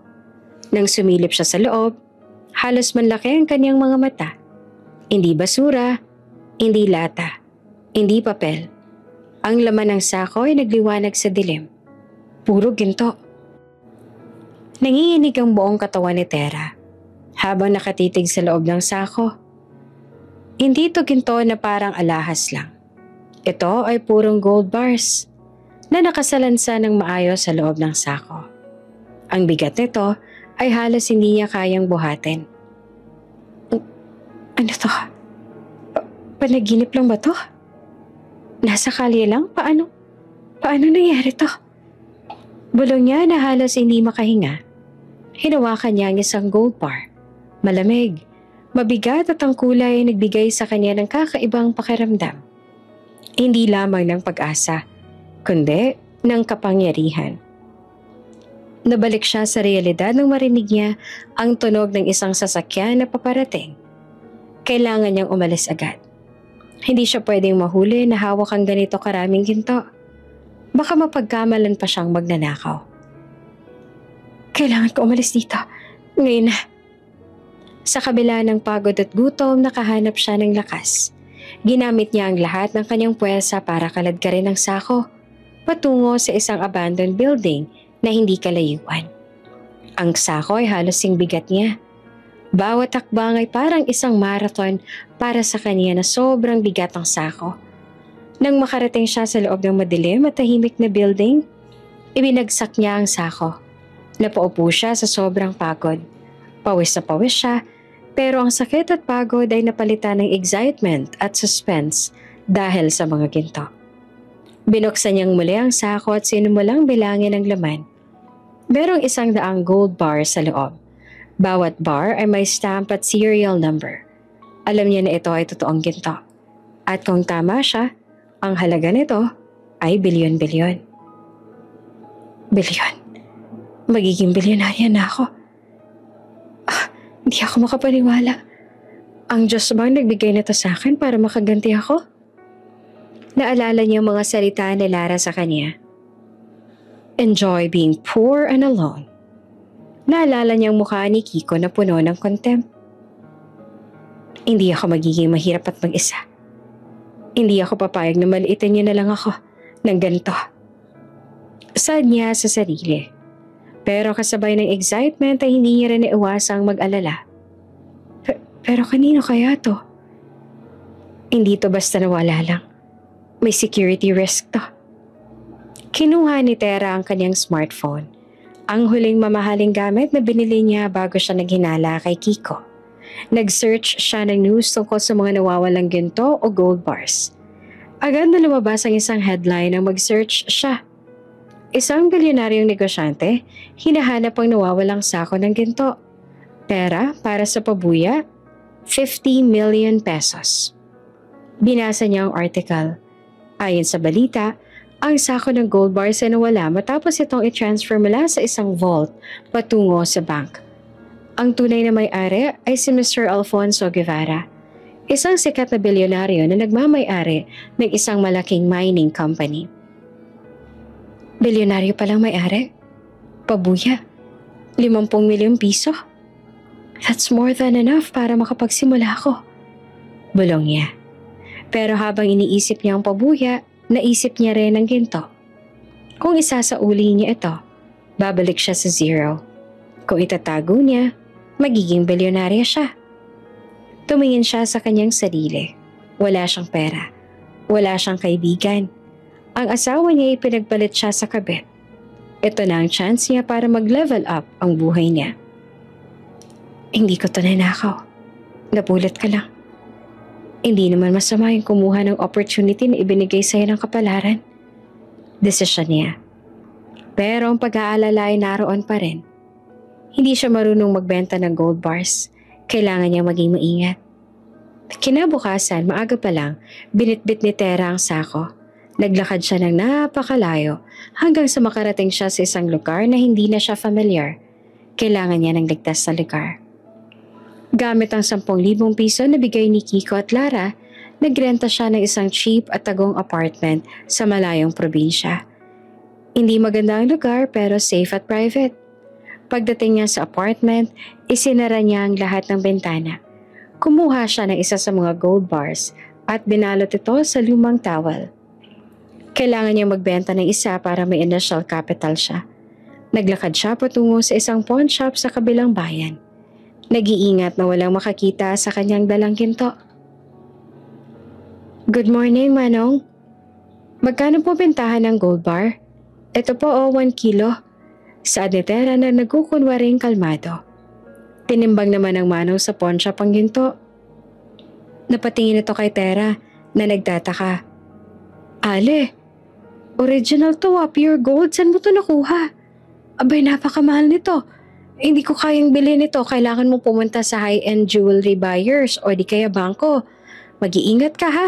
Nang sumilip siya sa loob, halos manlaki ang kanyang mga mata. Hindi basura, hindi lata, hindi papel. Ang laman ng sako ay nagliwanag sa dilim. Puro ginto. Nanginginig ang buong katawan ni Tera habang nakatitig sa loob ng sako. Hindi ito ginto na parang alahas lang. Ito ay purong gold bars na nakasalansa ng maayos sa loob ng sako. Ang bigat nito ay halos hindi niya kayang buhatin. Ano to? Panaginip lang ba to? Nasa kalye lang? Paano nangyari to? Bulong niya na halos hindi makahinga. Hinawakan niya ang isang gold bar. Malamig, mabigat at ang kulay ay nagbigay sa kanya ng kakaibang pakiramdam. Hindi lamang ng pag-asa, kundi ng kapangyarihan. Nabalik siya sa realidad nang marinig niya ang tunog ng isang sasakyan na paparating. Kailangan niyang umalis agad. Hindi siya pwedeng mahuli na hawak ang ganito karaming ginto. Baka mapagkamalan pa siyang magnanakaw. Kailangan ko umalis dito. Ngayon na. Sa kabila ng pagod at gutom, nakahanap siya ng lakas. Ginamit niya ang lahat ng kanyang puwersa para kaladkarin ang sako, patungo sa isang abandoned building na hindi kalayuan. Ang sako ay halos sing bigat niya. Bawat hakbang ay parang isang marathon para sa kanya na sobrang bigat ang sako. Nang makarating siya sa loob ng madilim at tahimik na building, ibinagsak niya ang sako. Napaupo siya sa sobrang pagod. Pawis na pawis siya, pero ang sakit at pagod ay napalitan ng excitement at suspense dahil sa mga ginto. Binuksan niyang muli ang sako at sinimulang bilangin ang laman. Merong 100 gold bar sa loob. Bawat bar ay may stamp at serial number. Alam niya na ito ay totoong ginto. At kung tama siya, ang halaga nito ay bilyon-bilyon. Bilyon? Magiging bilyonarya na ako. Hindi ako makapaniwala. Ang Diyos bang nagbigay nito sa akin para makaganti ako? Naalala niya mga salita ni Lara sa kanya. Enjoy being poor and alone. Naalala niyang mukha ni Kiko na puno ng contempt. Hindi ako magiging mahirap at mag-isa. Hindi ako papayag na maliitin niya na lang ako ng ganito. Sad niya sa sarili. Pero kasabay ng excitement ay hindi niya rin iwasang mag-alala. Pero kanino kaya to? Hindi to basta nawala lang. May security risk to. Kinuha ni Tera ang kanyang smartphone. Ang huling mamahaling gamit na binili niya bago siya naghinala kay Kiko. Nag-search siya ng news tungkol sa mga nawawalang ginto o gold bars. Agad na lumabas ang isang headline nang mag-search siya. Isang bilyonaryong negosyante, hinahanap ang nawawalang sako ng ginto. Pera para sa pabuya, 50 million pesos. Binasa niya ang article. Ayon sa balita, ang sako ng gold bars ay nawala matapos itong i-transfer mula sa isang vault patungo sa bank. Ang tunay na may-ari ay si Mr. Alfonso Guevara, Isang sikat na bilyonaryo na nagmamay-ari ng isang malaking mining company. Bilyonaryo palang may-ari? Pabuya, 50 milyong piso? That's more than enough para makapagsimula ako. Bulong niya. Pero habang iniisip niya ang pabuya, naisip niya rin ang ginto. Kung isasauli niya ito, babalik siya sa zero. Kung itatago niya, magiging bilyonarya siya. Tumingin siya sa kanyang sarili. Wala siyang pera. Wala siyang kaibigan. Ang asawa niya ipinagpalit siya sa kabit. Ito na ang chance niya para mag-level up ang buhay niya. Hindi ko to nanakaw. Napulit ka lang. Hindi naman masama yung kumuha ng opportunity na ibinigay sa'yo ng kapalaran. Desisyon niya. Pero ang pag-aalala ay naroon pa rin. Hindi siya marunong magbenta ng gold bars. Kailangan niya maging maingat. Kinabukasan, maaga pa lang, binitbit ni Tera ang sako. Naglakad siya ng napakalayo hanggang sa makarating siya sa isang lugar na hindi na siya familiar. Kailangan niya ng ligtas na lugar. Gamit ang 10,000 piso na bigay ni Kiko at Lara, nagrenta siya ng isang cheap at tagong apartment sa malayong probinsya. Hindi maganda ang lugar pero safe at private. Pagdating niya sa apartment, isinara niya ang lahat ng bintana. Kumuha siya ng isa sa mga gold bars at binalot ito sa lumang towel. Kailangan niya magbenta ng isa para may initial capital siya. Naglakad siya patungo sa isang pawn shop sa kabilang bayan. Nag-iingat na walang makakita sa kanyang dalang ginto. Good morning, Manong. Magkano po bentahan ng gold bar? Ito po 1 kilo. Saad ni Tera na nagkukunwaring kalmado. Tinimbang naman ng Manong sa pawn shop ang ginto. Napatingin ito kay Tera na nagtataka. Ale, original to pure gold. Saan mo to nakuha? Abay, napakamahal nito. Hindi ko kayang bilhin ito. Kailangan mo pumunta sa high-end jewelry buyers o di kaya bangko. Mag-iingat ka ha.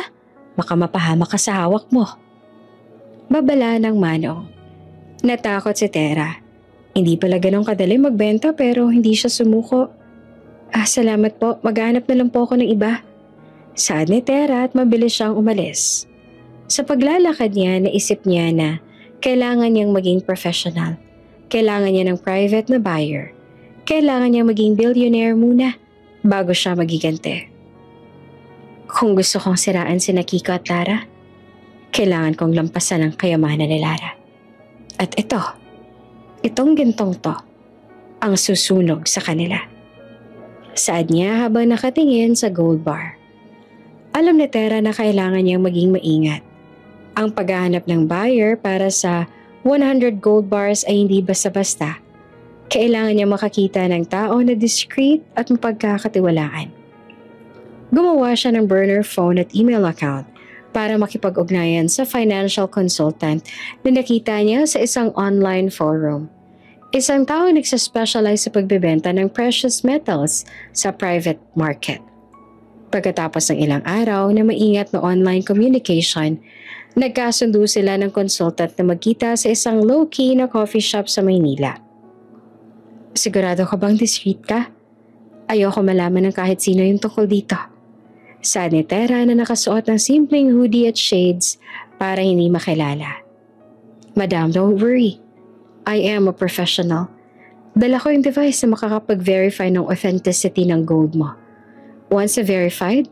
Baka mapahamak ka sa hawak mo. Babala ng Manong. Natakot si Tera. Hindi pala ganun kadali magbenta pero hindi siya sumuko. Salamat po. Maghanap na lang po ako ng iba. Saad ni Tera at mabilis siyang umalis. Sa paglalakad niya, naisip niya na kailangan niyang maging professional. Kailangan niya ng private na buyer. Kailangan niya maging billionaire muna bago siya magigante. Kung gusto kong siraan si Kiko at Lara, kailangan kong lampasan ang kayamanan ni Lara. At itong gintong to, ang susunog sa kanila. Saad niya habang nakatingin sa gold bar. Alam ni Tera na kailangan niyang maging maingat. Ang paghahanap ng buyer para sa 100 gold bars ay hindi basta-basta. Kailangan niya makakita ng tao na discreet at mapagkakatiwalaan. Gumawa siya ng burner phone at email account para makipag-ugnayan sa financial consultant na nakita niya sa isang online forum. Isang tao nagsaspecialize sa pagbebenta ng precious metals sa private market. Pagkatapos ng ilang araw na maingat na online communication, nagkasundo sila ng consultant na magkita sa isang low-key na coffee shop sa Maynila. Sigurado ka bang discreet ka? Ayoko malaman ng kahit sino yung tungkol dito. Saad ni Tera na nakasuot ng simpleng hoodie at shades para hindi makilala. Madam, don't worry. I am a professional. Dala ko yung device na makakapag-verify ng authenticity ng gold mo. Once verified,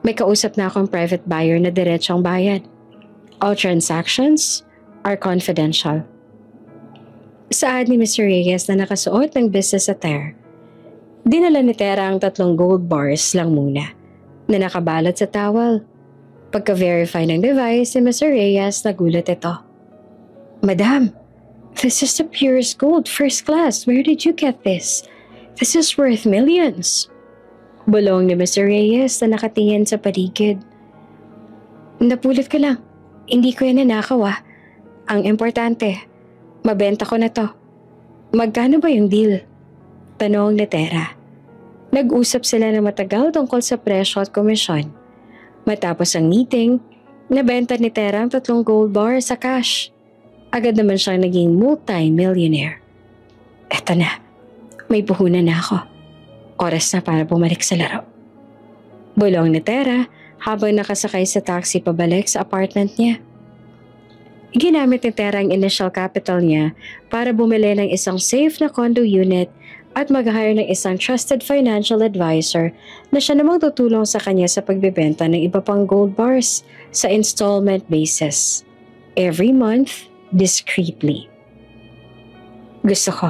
may kausap na akong private buyer na diretsong bayad. All transactions are confidential. Saad ni Mr. Reyes na nakasuot ng business attire. Dinala ni Tera ang 3 gold bars lang muna na nakabalot sa towel. Pagka-verify ng device ni Mr. Reyes, nagulat ito. Madam, this is the purest gold, first class. Where did you get this? This is worth millions. Bulong ni Mr. Reyes na nakatingin sa paligid. Napulit ko lang. Hindi ko yan nanakaw ah. Ang importante, mabenta ko na to. Magkano ba yung deal? Tanong ni Tera. Nag-usap sila ng matagal tungkol sa presyo at komisyon. Matapos ang meeting, nabenta ni Tera ang 3 gold bar sa cash. Agad naman siyang naging multi-millionaire. Eto na, may puhunan na ako. Oras na para bumalik sa laro. Bulong ni Tera habang nakasakay sa taxi pabalik sa apartment niya. Ginamit ni Tera ang initial capital niya para bumili ng isang safe na condo unit at mag-hire ng isang trusted financial advisor na siya namang tutulong sa kanya sa pagbebenta ng iba pang gold bars sa installment basis. Every month, discreetly. Gusto ko,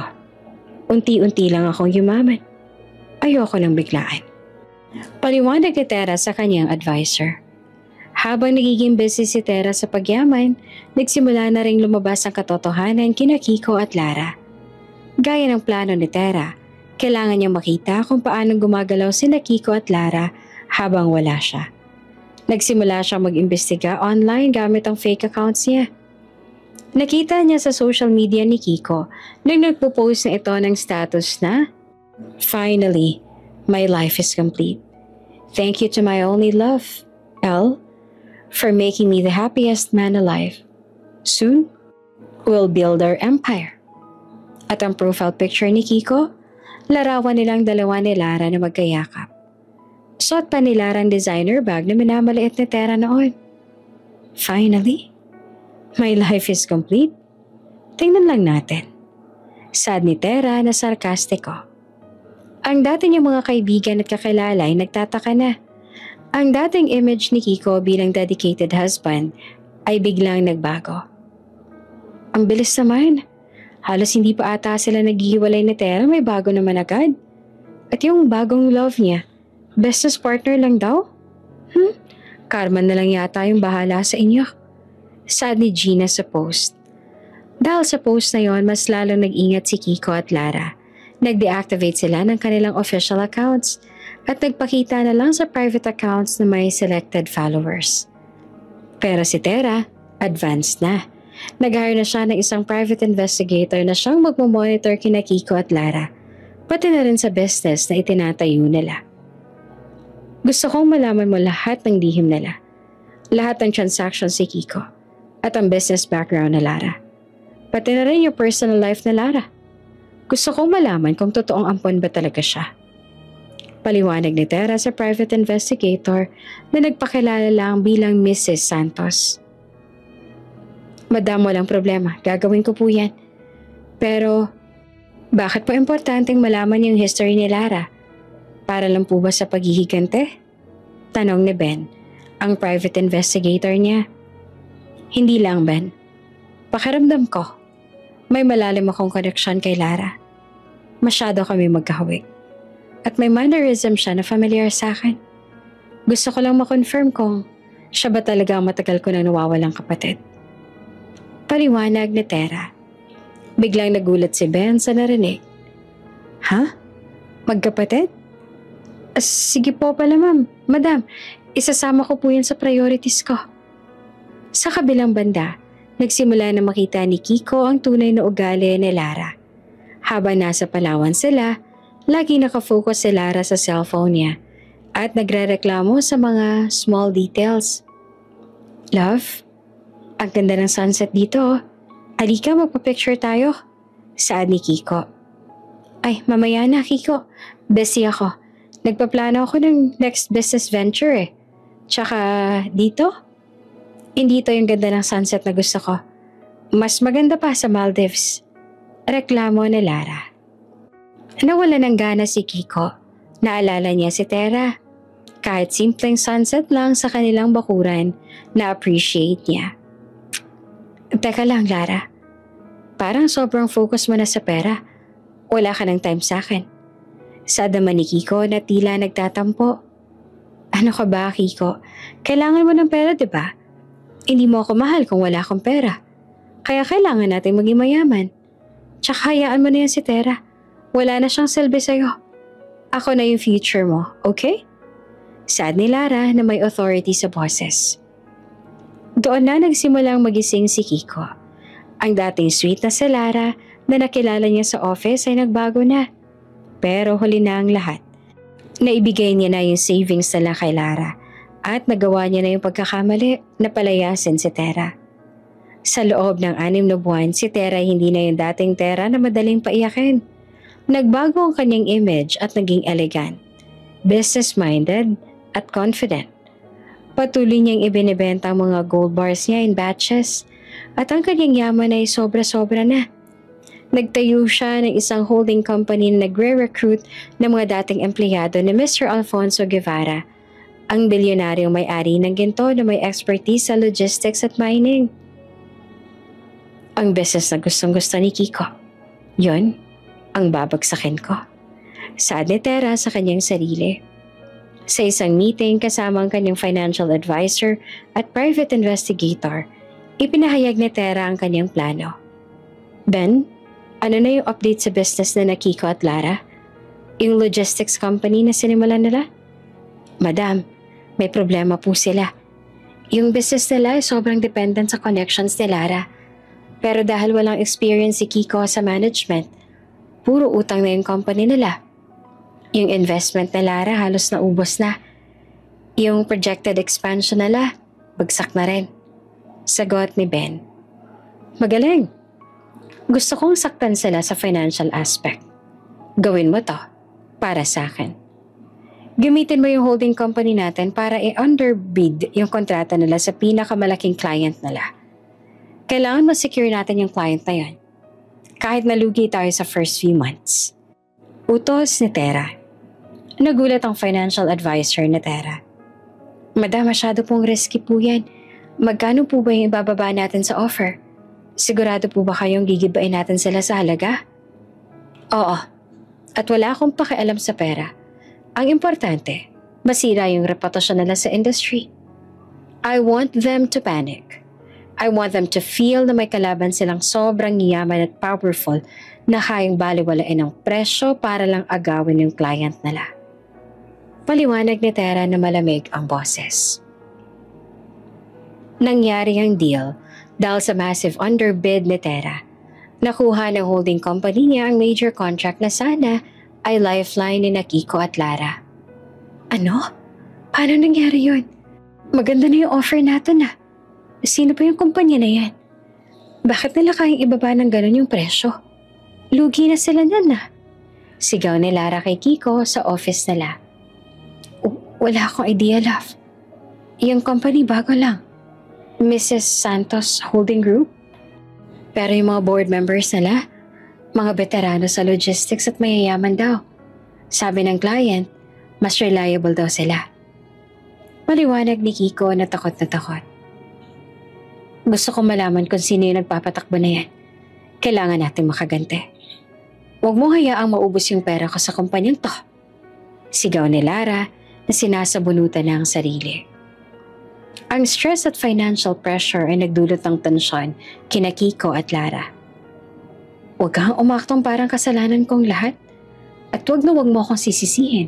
unti-unti lang akong yumaman. Ayoko nang biglaan. Paliwanag ni Tera sa kanyang advisor. Habang nagiging busy si Tera sa pagyaman, nagsimula na ring lumabas ang katotohanan kina Kiko at Lara. Gaya ng plano ni Tera, kailangan niyang makita kung paano gumagalaw sina Kiko at Lara habang wala siya. Nagsimula siyang mag-imbestiga online gamit ang fake accounts niya. Nakita niya sa social media ni Kiko nang nagpo-post na ito ng status na, "Finally, my life is complete. Thank you to my only love, L, for making me the happiest man alive. Soon, we'll build our empire." At ang profile picture ni Kiko, larawan nilang dalawa ni Lara na magkayakap. Suot pa ni Lara ang designer bag na minamaliit ni Tera noon. Finally, my life is complete. Tingnan lang natin. Sad ni Tera na sarkastiko. Ang dati niyang mga kaibigan at kakilala ay nagtataka na. Ang dating image ni Kiko bilang dedicated husband ay biglang nagbago. Ang bilis naman. Halos hindi pa ata sila naghihiwalay ni Tera, may bago naman agad. At yung bagong love niya, business partner lang daw? Karma na lang yata yung bahala sa inyo. Sad ni Gina sa post. Dahil sa post na yon, mas lalong nag-ingat si Kiko at Lara. Nag-deactivate sila ng kanilang official accounts at nagpakita na lang sa private accounts na may selected followers. Pero si Tera, advanced na. Nag-hire na siya ng isang private investigator na siyang magmamonitor kina Kiko at Lara, pati na rin sa business na itinatayo nila. Gusto kong malaman mo lahat ng lihim nila, lahat ng transactions si Kiko, at ang business background na Lara. Pati na rin yung personal life na Lara. Gusto kong malaman kung totoong ampon ba talaga siya. Paliwanag ni Tera sa private investigator na nagpakilala lang bilang Mrs. Santos. Madam, walang problema. Gagawin ko po yan. Pero, bakit po importanteng malaman yung history ni Lara? Para lang po ba sa paghihigante? Tanong ni Ben, ang private investigator niya. Hindi lang, Ben. Pakiramdam ko, may malalim akong connection kay Lara. Masyado kami magkahawig. At may mannerism siya na familiar sa akin. Gusto ko lang makonfirm kung siya ba talaga ang matagal ko nang nawawalang kapatid. Paliwanag ni Tera. Biglang nagulat si Ben sa narinig. Ha? Magkapatid? Sige po pala ma'am. Madam, isasama ko po yan sa priorities ko. Sa kabilang banda, nagsimula na makita ni Kiko ang tunay na ugali ni Lara. Habang nasa Palawan sila, lagi nakafocus si Lara sa cellphone niya at nagrereklamo sa mga small details. Love? Ang ganda ng sunset dito. Alika, magpa-picture tayo. Saad ni Kiko. Ay, mamaya na Kiko. Busy ako. Nagpaplano ako ng next business venture eh. Tsaka dito? Hindi ito yung ganda ng sunset na gusto ko. Mas maganda pa sa Maldives. Reklamo ni Lara. Nawala ng gana si Kiko. Naalala niya si Tera. Kahit simpleng sunset lang sa kanilang bakuran, na-appreciate niya. Teka lang, Lara. Parang sobrang focus mo na sa pera. Wala ka ng time sa akin. Saad naman ni Kiko na tila nagtatampo. Ano ka ba, Kiko? Kailangan mo ng pera, diba? Hindi mo ako mahal kung wala akong pera. Kaya kailangan natin maging mayaman. Tsaka hayaan mo na yan si Tera. Wala na siyang silbi sa'yo. Ako na yung future mo, okay? Saad ni Lara na may authority sa boses. Doon na nagsimulang magising si Kiko. Ang dating sweet na si Lara na nakilala niya sa office ay nagbago na. Pero huli na ang lahat. Naibigay niya na yung savings nila kay Lara at nagawa niya na yung pagkakamali na palayasin si Tera. Sa loob ng 6 na buwan, si Tera hindi na yung dating Tera na madaling paiyakin. Nagbago ang kanyang image at naging elegant, business-minded at confident. Patuloy niyang ibinebenta ang mga gold bars niya in batches at ang kanyang yaman ay sobra-sobra na. Nagtayo siya ng isang holding company na nagre-recruit ng mga dating empleyado ni Mr. Alfonso Guevara, ang bilyonaryong may-ari ng ginto na may expertise sa logistics at mining. Ang business na gustong-gusto ni Kiko. Yon ang babagsakin ko. Saad ni Tera sa kanyang sarili. Sa isang meeting kasama ang kanyang financial advisor at private investigator, ipinahayag ni Tera ang kanyang plano. Ben, ano na yung update sa business na Kiko at Lara? Yung logistics company na sinimulan nila? Madam, may problema po sila. Yung business nila ay sobrang dependent sa connections ni Lara. Pero dahil walang experience si Kiko sa management, puro utang na yung company nila. Yung investment ni Lara halos naubos na. Yung projected expansion nila, bagsak na rin. Sagot ni Ben. Magaling. Gusto kong saktan sila sa financial aspect. Gawin mo to para sa akin. Gamitin mo yung holding company natin para i-underbid yung kontrata nila sa pinakamalaking client nila. Kailangan ma-secure natin yung client na yun. Kahit nalugi tayo sa first few months. Utos ni Tera. Nagulat ang financial advisor ni Tera. Madam, masyado pong risky po yan. Magkano po ba yung ibababa natin sa offer? Sigurado po ba kayong gigibain natin sila sa halaga? Oo. At wala akong pakialam sa pera. Ang importante, masira yung reputasyon nila sa industry. I want them to panic. I want them to feel na may kalaban silang sobrang yaman at powerful na kayang baliwalain ang presyo para lang agawin yung client nila. Paliwanag ni Tera na malamig ang boses. Nangyari ang deal dahil sa massive underbid ni Tera. Nakuha ng holding company niya ang major contract na sana ay lifeline ni Kiko at Lara. Ano? Paano nangyari yun? Maganda na yung offer natin ah. Sino pa yung kumpanya na yan? Bakit nila kayang ibaba ng ganun yung presyo? Lugi na sila nan ah. Sigaw ni Lara kay Kiko sa office nila. Wala akong idea, love. Yung company bago lang. Mrs. Santos Holding Group? Pero yung mga board members nila, mga veterano sa logistics at mayayaman daw. Sabi ng client, mas reliable daw sila. Maliwanag ni Kiko na takot na takot. Gusto kong malaman kung sino yung nagpapatakbo na yan. Kailangan natin makagante. Huwag mo hayaang maubos yung pera ko sa kumpanyang to. Sigaw ni Lara na sinasabunutan na ang sarili. Ang stress at financial pressure ay nagdulot ng tensyon kina Kiko at Lara. Huwag kang umaktong parang kasalanan kong lahat. At huwag mo akong sisisihin.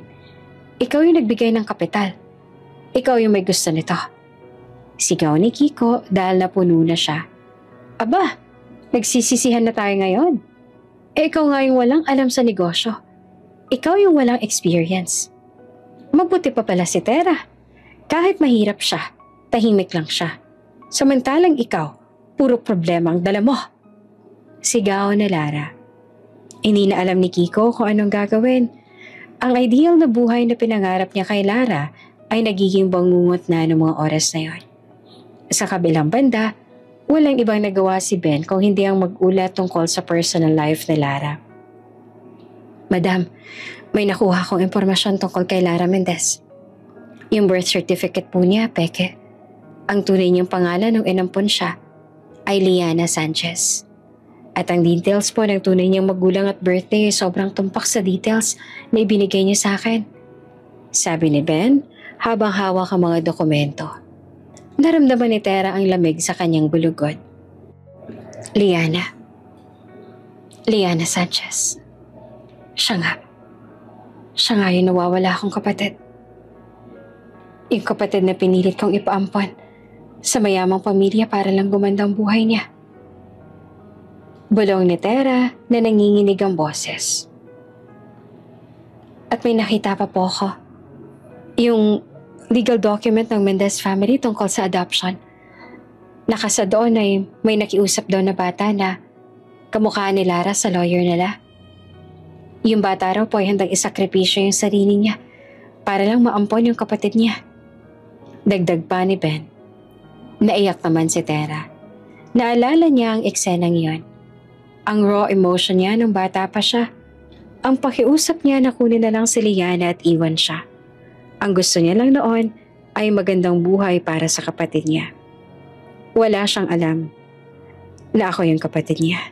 Ikaw yung nagbigay ng kapital. Ikaw yung may gusto nito. Sigaw ni Kiko dahil napuno na siya. Aba, nagsisisihan na tayo ngayon. Ikaw nga yung walang alam sa negosyo. Ikaw yung walang experience. Mabuti pa pala si Tera. Kahit mahirap siya, tahimik lang siya. Samantalang ikaw, puro problema ang dala mo. Sigaw na Lara. Hindi na alam ni Kiko kung anong gagawin. Ang ideal na buhay na pinangarap niya kay Lara ay nagiging bangungot na ng mga oras na yon. Sa kabilang banda, walang ibang nagawa si Ben kung hindi ang mag-ulat tungkol sa personal life ni Lara. Madam, may nakuha akong impormasyon tungkol kay Lara Mendez. Yung birth certificate po niya, peke. Ang tunay niyang pangalan nung inampon siya ay Liana Sanchez. At ang details po ng tunay niyang magulang at birthday ay sobrang tumpak sa details na ibinigay niya sa akin. Sabi ni Ben habang hawak ang mga dokumento. Naramdaman ni Tera ang lamig sa kanyang bulugod. Liana Sanchez. Siya nga yung nawawala akong kapatid. Yung kapatid na pinilit kong ipaampon sa mayamang pamilya para lang gumanda ang buhay niya. Bulong ni Tera na nanginginig ang boses. At may nakita pa po ako. Yung legal document ng Mendez family tungkol sa adoption. Nakasa doon ay may nakiusap daw na bata na kamukha ni Lara sa lawyer nila. Yung bata raw po ay handang isakripisyo yung sarili niya para lang maampon yung kapatid niya. Dagdag pa ni Ben. Naiyak naman si Tera. Naalala niya ang eksenang iyon. Ang raw emotion niya nung bata pa siya. Ang pakiusap niya na kunin na lang si Liana at iwan siya. Ang gusto niya lang noon ay magandang buhay para sa kapatid niya. Wala siyang alam na ako yung kapatid niya.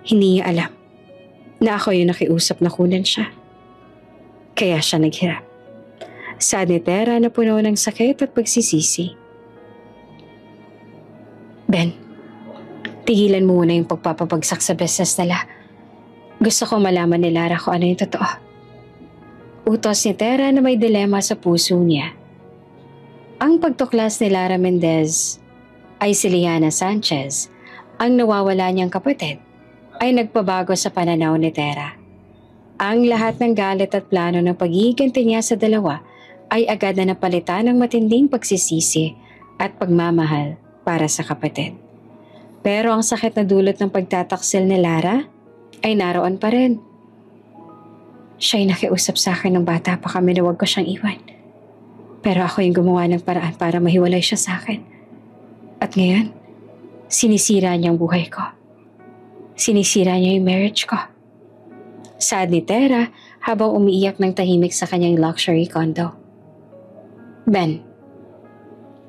Hindi niya alam na ako yung nakiusap na kunin siya. Kaya siya naghirap. Sad ni Tera na puno ng sakit at pagsisisi. Ben, tigilan mo muna yung pagpapabagsak sa business nila. Gusto ko malaman ni Lara kung ano yung totoo. Utos ni Tera na may dilema sa puso niya. Ang pagtuklas ni Lara Mendez ay si Liana Sanchez, ang nawawala niyang kapatid, ay nagpabago sa pananaw ni Tera. Ang lahat ng galit at plano ng pagiganti niya sa dalawa ay agad na napalitan ng matinding pagsisisi at pagmamahal para sa kapatid. Pero ang sakit na dulot ng pagtataksil ni Lara ay naroon pa rin. Siya'y nakiusap sa akin ng bata pa kami na huwag ko siyang iwan. Pero ako yung gumawa ng paraan para mahiwalay siya sa akin. At ngayon, sinisira niya ang buhay ko. Sinisira niya yung marriage ko. Sad ni Tera habang umiiyak ng tahimik sa kanyang luxury condo. Ben,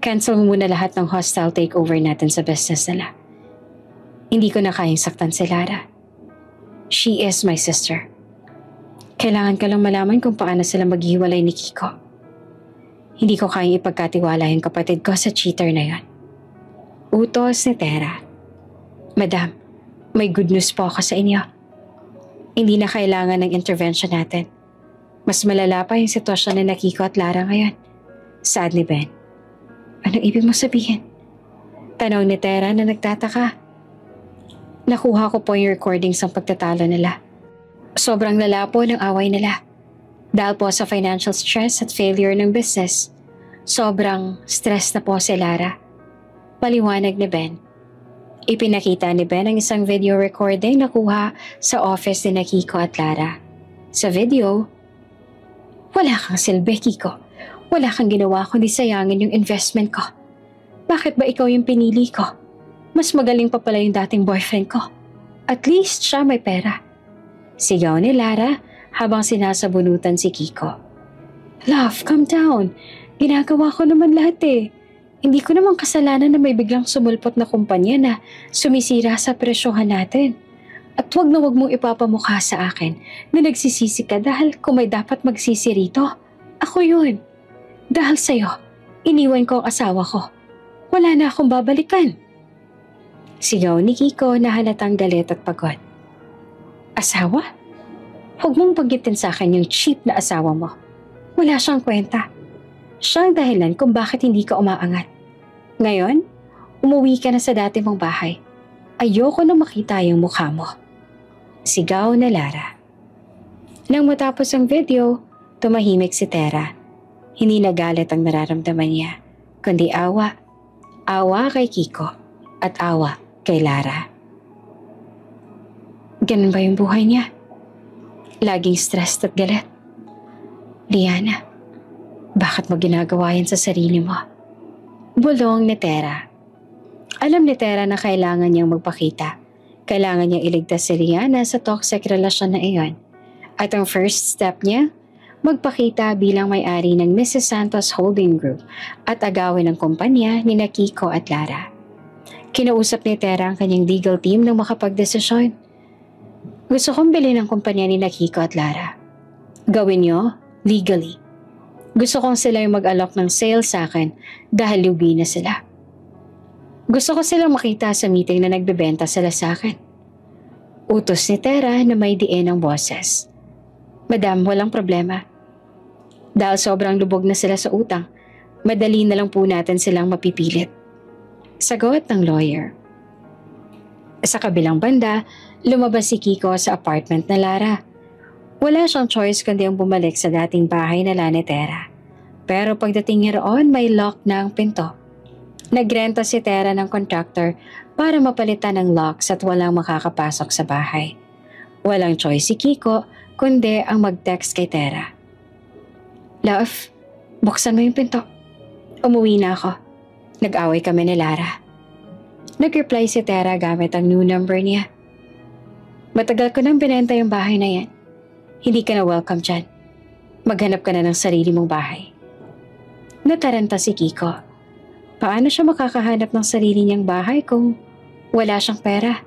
cancel mo muna lahat ng hostile takeover natin sa business nila. Hindi ko na kayang saktan si Lara. She is my sister. Kailangan ko lang malaman kung paano sila maghiwalay ni Kiko. Hindi ko kayang ipagkatiwala yung kapatid ko sa cheater na yon. Utos ni Tera. Madam, may good news po ako sa inyo. Hindi na kailangan ng intervention natin. Mas malala pa yung sitwasyon ni Kiko at Lara ngayon. Sad ni Ben. Anong ibig mo sabihin? Tanong ni Tera na nagtataka. Nakuha ko po yung recordings ng pagtatalo nila. Sobrang lala po ng away nila. Dahil po sa financial stress at failure ng business, sobrang stress na po si Lara. Paliwanag ni Ben. Ipinakita ni Ben ang isang video recording na kuha sa office ni Kiko at Lara. Sa video, wala kang silbi, Kiko. Wala kang ginawa kundi sayangin yung investment ko. Bakit ba ikaw yung pinili ko? Mas magaling pa pala yung dating boyfriend ko. At least siya may pera. Sigaw ni Lara habang sinasabunutan si Kiko. Love, calm down. Ginagawa ko naman lahat eh. Hindi ko naman kasalanan na may biglang sumulpot na kumpanya na sumisira sa presyohan natin. At wag na wag mong ipapamukha sa akin na nagsisisi ka dahil kung may dapat magsisi rito, ako yun. Dahil sa'yo, iniwan ko ang asawa ko. Wala na akong babalikan. Sigaw ni Kiko na halatang galit at pagod. Asawa? Huwag mong banggitin sa akin yung cheap na asawa mo. Wala siyang kwenta. Siya ang dahilan kung bakit hindi ka umaangat. Ngayon, umuwi ka na sa dati mong bahay. Ayoko na makita yung mukha mo. Sigaw na Lara. Nang matapos ang video, tumahimik si Tera. Hindi nagalit ang nararamdaman niya, kundi awa. Awa kay Kiko at awa kay Lara. Ganun ba yung buhay niya? Laging stressed at galit. Liana, bakit mo ginagawa yan sa sarili mo? Bulong ni Tera. Alam ni Tera na kailangan niyang magpakita. Kailangan niyang iligtas si Liana sa toxic relasyon na iyon. At ang first step niya, magpakita bilang may-ari ng Mrs. Santos Holding Group at agawin ng kumpanya ni Kiko at Lara. Kinausap ni Tera ang kanyang legal team nang makapagdesisyon. Gusto kong bilhin ang kumpanya ni Kiko at Lara. Gawin niyo legally. Gusto kong sila yung mag-alok ng sales sa akin dahil lugi na sila. Gusto ko silang makita sa meeting na nagbebenta sila sa akin. Utos ni Tera na may diin ang boses. Madam, walang problema. Dahil sobrang lubog na sila sa utang, madali na lang po natin silang mapipilit. Sagot ng lawyer. Sa kabilang banda, lumabas si Kiko sa apartment na Lara. Wala siyang choice kundi ang bumalik sa dating bahay na ni Tera. Pero pagdating niya roon, may lock na ang pinto. Nagrenta si Tera ng contractor para mapalitan ng locks at walang makakapasok sa bahay. Walang choice si Kiko kundi ang mag-text kay Tera. Love, buksan mo yung pinto. Umuwi na ako. Nag-away kami ni Lara. Nag-reply si Tera gamit ang new number niya. Matagal ko nang binenta yung bahay na yan. Hindi ka na welcome dyan. Maghanap ka na ng sarili mong bahay. Nataranta si Kiko. Paano siya makakahanap ng sarili niyang bahay kung wala siyang pera?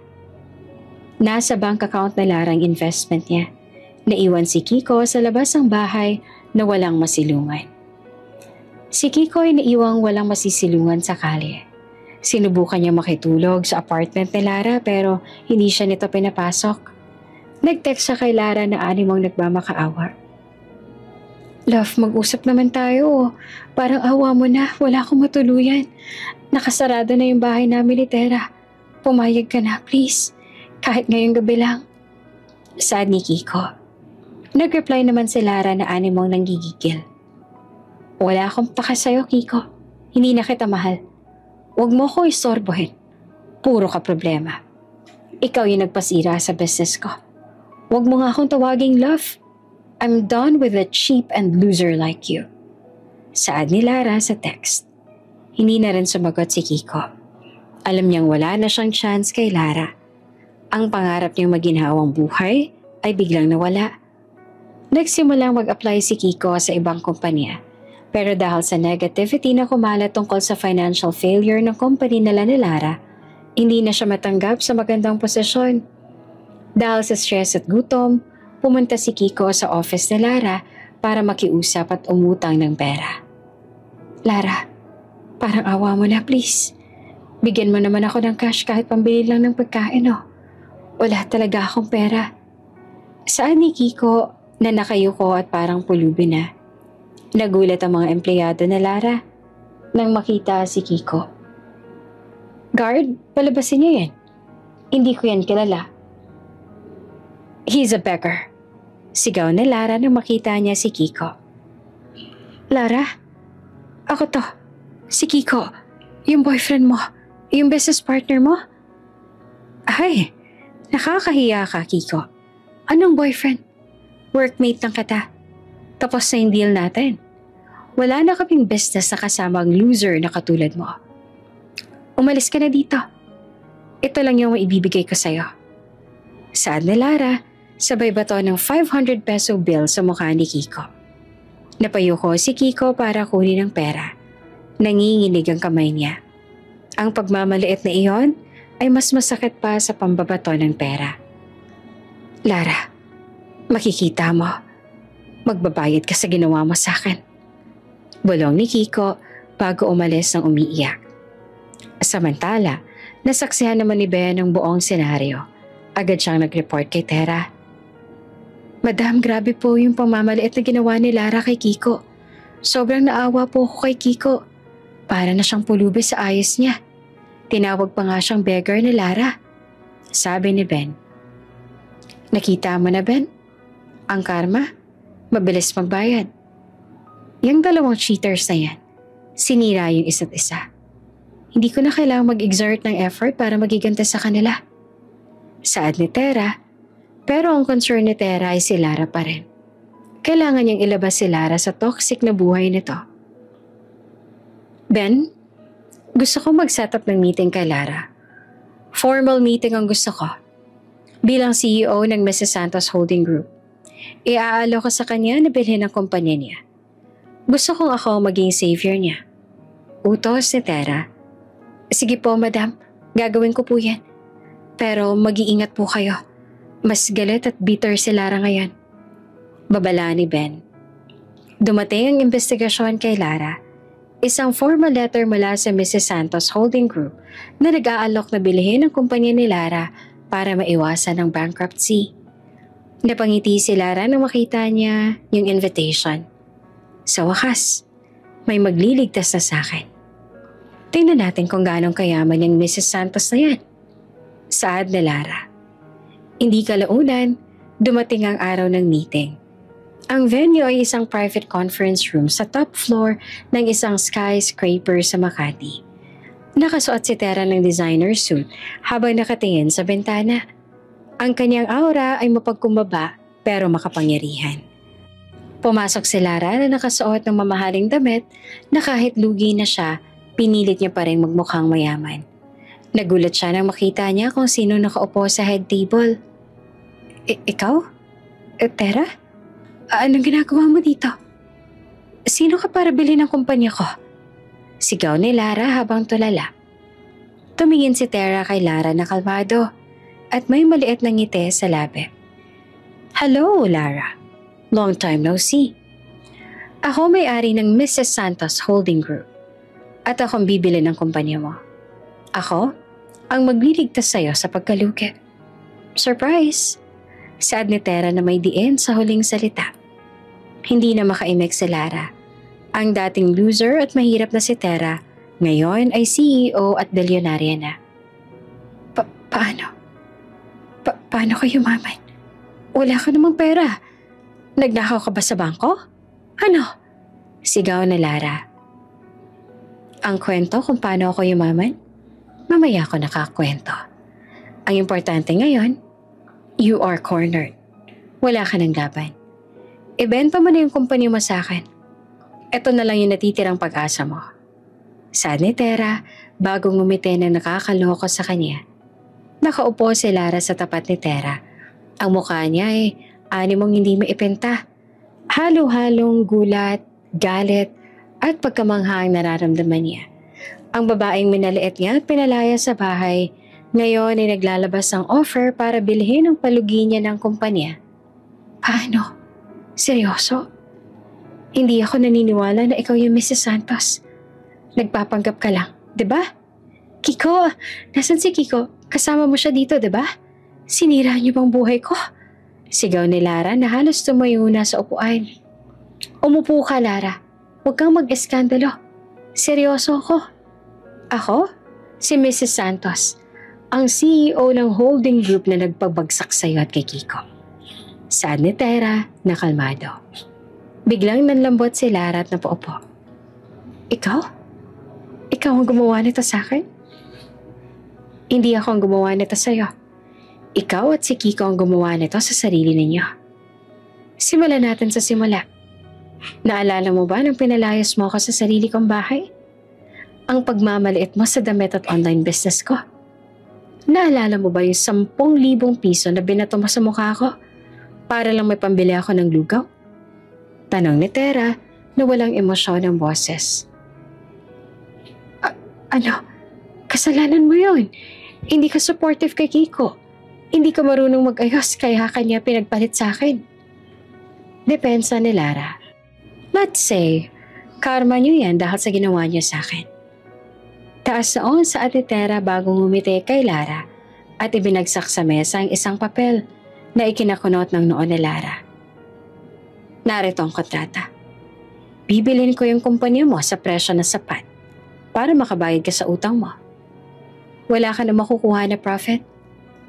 Nasa bank account na Lara ang investment niya. Naiwan si Kiko sa labas ng bahay na walang masilungan. Si Kiko ay naiwang walang masisilungan sa kalye. Sinubukan niya makitulog sa apartment ni Lara pero hindi siya nito pinapasok. Nag-text siya kay Lara na animang nagmamakaawa. Love, mag-usap naman tayo. Parang awa mo na, wala akong matuluyan. Nakasarado na yung bahay namin ni Tera. Pumayag ka na, please. Kahit ngayong gabi lang. Sad ni Kiko. Nag-reply naman si Lara na animang nanggigigil. Wala akong paka sa'yo, Kiko. Hindi na kita mahal. Huwag mo ko istorbohin. Puro ka problema. Ikaw yung nagpasira sa business ko. Huwag mo nga akong tawaging love. I'm done with a cheap and loser like you. Saad ni Lara sa text. Hindi na rin sumagot si Kiko. Alam niyang wala na siyang chance kay Lara. Ang pangarap niyang maginhawang buhay ay biglang nawala. Nagsimulang mag-apply si Kiko sa ibang kumpanya. Pero dahil sa negativity na kumalat tungkol sa financial failure ng company nila ni Lara, hindi na siya matanggap sa magandang posisyon. Dahil sa stress at gutom, pumunta si Kiko sa office ni Lara para makiusap at umutang ng pera. Lara, parang awa mo na please. Bigyan mo naman ako ng cash kahit pambili lang ng pagkain Wala talaga akong pera. Saan ni Kiko na nakayuko at parang pulubi na? Nagulat ang mga empleyado na Lara nang makita si Kiko. Guard, palabasin niyo yan. Hindi ko yan kilala. He's a beggar. Sigaw na Lara nang makita niya si Kiko. Lara, ako to. Si Kiko, yung boyfriend mo, yung business partner mo. Ay, nakakahiya ka, Kiko. Anong boyfriend? Workmate lang kita. Tapos na yung deal natin. Wala na kaming business na kasama ang loser na katulad mo. Umalis ka na dito. Ito lang yung maibibigay ko sa'yo. Saad ni Lara, sabay bato ng 500 peso bill sa mukha ni Kiko. Napayuko si Kiko para kunin ang pera. Nanginginig ang kamay niya. Ang pagmamaliit na iyon ay mas masakit pa sa pambabato ng pera. Lara, makikita mo. Magbabayad ka sa ginawa mo sa akin. Bulong ni Kiko bago umalis ng umiiyak. Samantala, nasaksihan naman ni Ben ang buong senaryo. Agad siyang nag-report kay Tera. Madam, grabe po yung pamamaliit na ginawa ni Lara kay Kiko. Sobrang naawa po ako kay Kiko. Para na siyang pulubi sa ayos niya. Tinawag pa nga siyang beggar ni Lara. Sabi ni Ben. Nakita mo na, Ben? Ang karma? Mabilis magbayad. Yung dalawang cheaters na yan, sinira yung isa't isa. Hindi ko na kailangang mag-exert ng effort para magigante sa kanila. Saad ni Tera, pero ang concern ni Tera ay si Lara pa rin. Kailangan niyang ilabas si Lara sa toxic na buhay nito. Ben, gusto ko mag-set up ng meeting kay Lara. Formal meeting ang gusto ko. Bilang CEO ng Mrs. Santos Holding Group, iaalo ko sa kanya na bilhin ang kumpanya niya. Gusto kong ako maging savior niya. Utos ni Tera. Sige po, madam. Gagawin ko po yan. Pero mag-iingat po kayo. Mas galit at bitter si Lara ngayon. Babala ni Ben. Dumating ang investigasyon kay Lara. Isang formal letter mula sa Mrs. Santos Holding Group na nag-aalok na bilhin ang kumpanya ni Lara para maiwasan ang bankruptcy. Napangiti si Lara nang makita niya yung invitation. Sa wakas, may magliligtas na sa akin. Tingnan natin kung gaano kayaman yung Mrs. Santos na yan. Saad ni Lara. Hindi kalaunan, dumating ang araw ng meeting. Ang venue ay isang private conference room sa top floor ng isang skyscraper sa Makati. Nakasuot si Tera ng designer suit habang nakatingin sa bintana. Ang kanyang aura ay mapagkumbaba pero makapangyarihan. Pumasok si Lara na nakasuot ng mamahaling damit na kahit lugi na siya, pinilit niya pa rin magmukhang mayaman. Nagulat siya nang makita niya kung sino nakaupo sa head table. Ikaw? Tera? Anong ginagawa mo dito? Sino ka para bilhin ng kumpanya ko? Sigaw ni Lara habang tulala. Tumingin si Tera kay Lara na kalmado at may maliit na ngiti sa labi. Hello, Lara. Long time no see. Ako may-ari ng Mrs. Santos Holding Group at akong bibili ng kumpanya mo. Ako ang magliligtas sa'yo sa pagkalugit. Surprise! Saad ni Tera na may diin sa huling salita. Hindi na makaimek si Lara. Ang dating loser at mahirap na si Tera, ngayon ay CEO at bilyonarya na. Paano? Paano kayo yumaman? Wala ka namang pera. Nagnakaw ka ba sa bangko? Ano? Sigaw na Lara. Ang kwento kung paano ako yumaman? Mamaya ako nakakwento. Ang importante ngayon, you are cornered. Wala ka ng laban. Ibenta mo na yung kumpanya mo sa akin. Ito na lang yung natitirang pag-asa mo. Saad ni Tera bago ngumiti na nakakaloko sa kanya. Nakaupo si Lara sa tapat ni Tera. Ang mukha niya ay animong hindi maipenta. Halo-halong gulat, galit, at pagkamangha ang nararamdaman niya. Ang babaeng minaliit niya at pinalaya sa bahay, ngayon ay naglalabas ng offer para bilhin ang palugi niya ng kumpanya. Paano? Seryoso? Hindi ako naniniwala na ikaw yung Mrs. Santos. Nagpapanggap ka lang, di ba? Kiko, nasan si Kiko? Kasama mo siya dito, di ba? Sinira niyo bang buhay ko? Sigaw ni Lara na halos tumayo na sa upuan. Umupo ka, Lara. Huwag kang mag-eskandalo. Seryoso ako. Ako? Si Mrs. Santos, ang CEO ng holding group na nagpabagsak sa iyo at kay Kiko. Saad ni Tera na kalmado. Biglang nanlambot si Lara at napaupo. Ikaw? Ikaw ang gumawa nito sa akin? Hindi ako ang gumawa nito sa iyo. Ikaw at si Kiko ang gumawa nito sa sarili ninyo. Simulan natin sa simula. Naalala mo ba nang pinalayas mo ako sa sarili kong bahay? Ang pagmamaliit mo sa damit at online business ko? Naalala mo ba yung 10,000 piso na binato mo sa mukha ko para lang may pambili ako ng lugaw? Tanong ni Tera na walang emosyon ng boses. Ano? Kasalanan mo yun. Hindi ka supportive kay Kiko. Hindi ka marunong mag-ayos kaya kanya pinagpalit sa akin. Depensa ni Lara. Let's say, karma niyo yan dahil sa ginawa niyo sa akin. Taas noon sa Ate Tera bago ngumiti kay Lara at ibinagsak sa mesa ang isang papel na ikinakunot ng noon ni Lara. Narito ang kontrata. Bibilin ko yung kumpanya mo sa presyo na sapat para makabayad ka sa utang mo. Wala ka na makukuha na profit,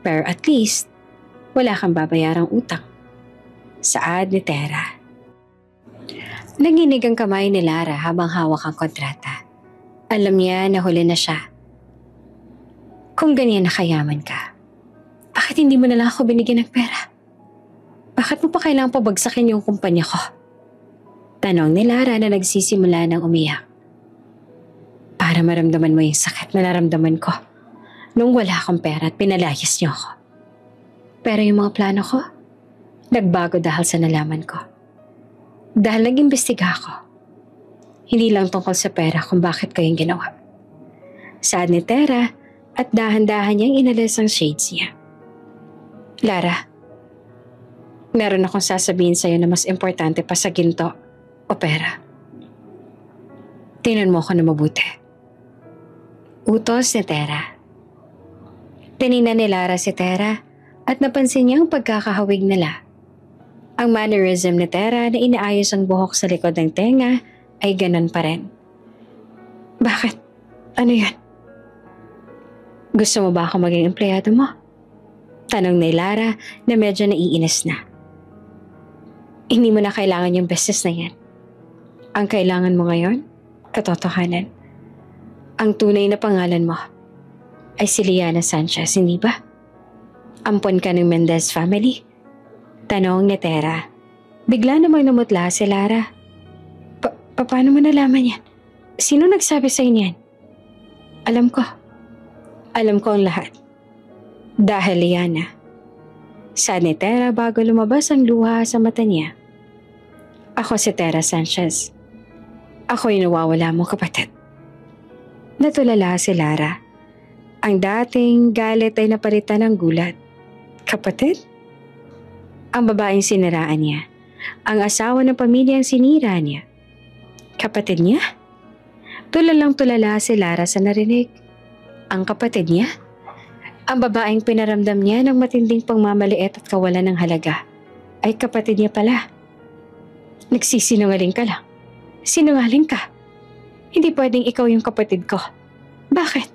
pero at least wala kang babayarang utang. Saad ni Tera. Nanginig ang kamay ni Lara habang hawak ang kontrata. Alam niya na huli na siya. Kung ganyan nakayaman ka, bakit hindi mo na lang ako binigyan ng pera? Bakit mo pa kailangang pabagsakin yung kumpanya ko? Tanong ni Lara na nagsisimula ng umiyak. Para maramdaman mo yung sakit na naramdaman ko nung wala akong pera at pinalayas niyo ako. Pero yung mga plano ko, nagbago dahil sa nalaman ko. Dahil nag-imbestiga ako. Hindi lang tungkol sa pera kung bakit ko yung ginawa. Saad ni Tera at dahan-dahan niyang inalis ang shades niya. Lara, meron akong sasabihin sa'yo na mas importante pa sa ginto o pera. Tingnan mo ako na mabuti. Utos ni Tera. Tinignan ni Lara si Tera at napansin niya ang pagkakahawig nila. Ang mannerism ni Tera na inaayos ang buhok sa likod ng tenga ay ganon pa rin. Bakit? Ano yan? Gusto mo ba ako maging empleyado mo? Tanong ni Lara na medyo naiinis na. Hindi mo na kailangan yung business na yan. Ang kailangan mo ngayon, katotohanan. Ang tunay na pangalan mo ay si Liana Sanchez, hindi ba? Ampon ka ng Mendez family? Tanong ni Tera. Bigla namang namutla si Lara. Paano mo nalaman yan? Sino nagsabi sa inyo yan? Alam ko. Alam ko ang lahat. Dahil Liana. Saad ni Tera bago lumabas ang luha sa mata niya. Ako si Tera Sanchez. Ako yung nawawala mong kapatid. Natulala si Lara. Ang dating galit ay napalitan ng gulat. Kapatid? Ang babaeng siniraan niya. Ang asawa ng pamilyang sinira niya. Kapatid niya? Tulalang-tulala si Lara sa narinig. Ang kapatid niya? Ang babaeng pinaramdam niya ng matinding pagmamaliit at kawalan ng halaga ay kapatid niya pala. Nagsisinungaling ka lang. Sinungaling ka. Hindi pwedeng ikaw yung kapatid ko. Bakit?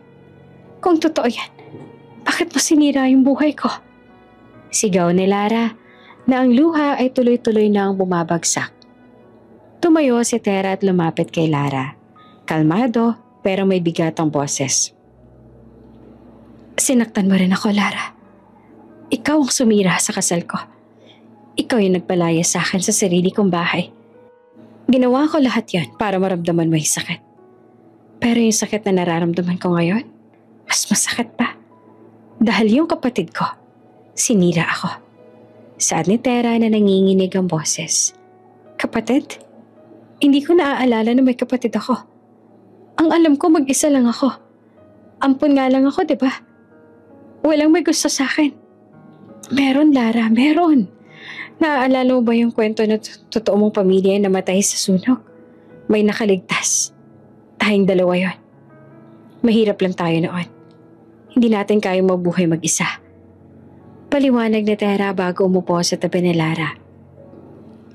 Kung totoo yan, bakit mo sinira yung buhay ko? Sigaw ni Lara na ang luha ay tuloy-tuloy na ang bumabagsak. Tumayo si Tera at lumapit kay Lara. Kalmado pero may bigat ang boses. Sinaktan mo rin ako, Lara. Ikaw ang sumira sa kasal ko. Ikaw yung nagpalaya sa akin sa sarili kong bahay. Ginawa ko lahat yan para maramdaman mo yung sakit. Pero yung sakit na nararamdaman ko ngayon, mas masakit pa. Dahil yung kapatid ko, sinira ako. Saad ni Tera na nanginginig ang boses. Kapatid? Hindi ko naaalala na may kapatid ako. Ang alam ko mag-isa lang ako. Ampun nga lang ako, di ba? Walang may gusto sa akin. Meron, Lara, meron. Naaalala mo ba yung kwento na totoo mong pamilya ay namatay sa sunog? May nakaligtas. Tayong dalawa yon. Mahirap lang tayo noon. Hindi natin kayang mabuhay mag-isa. Paliwanag ni Tera bago umupo sa tabi ni Lara.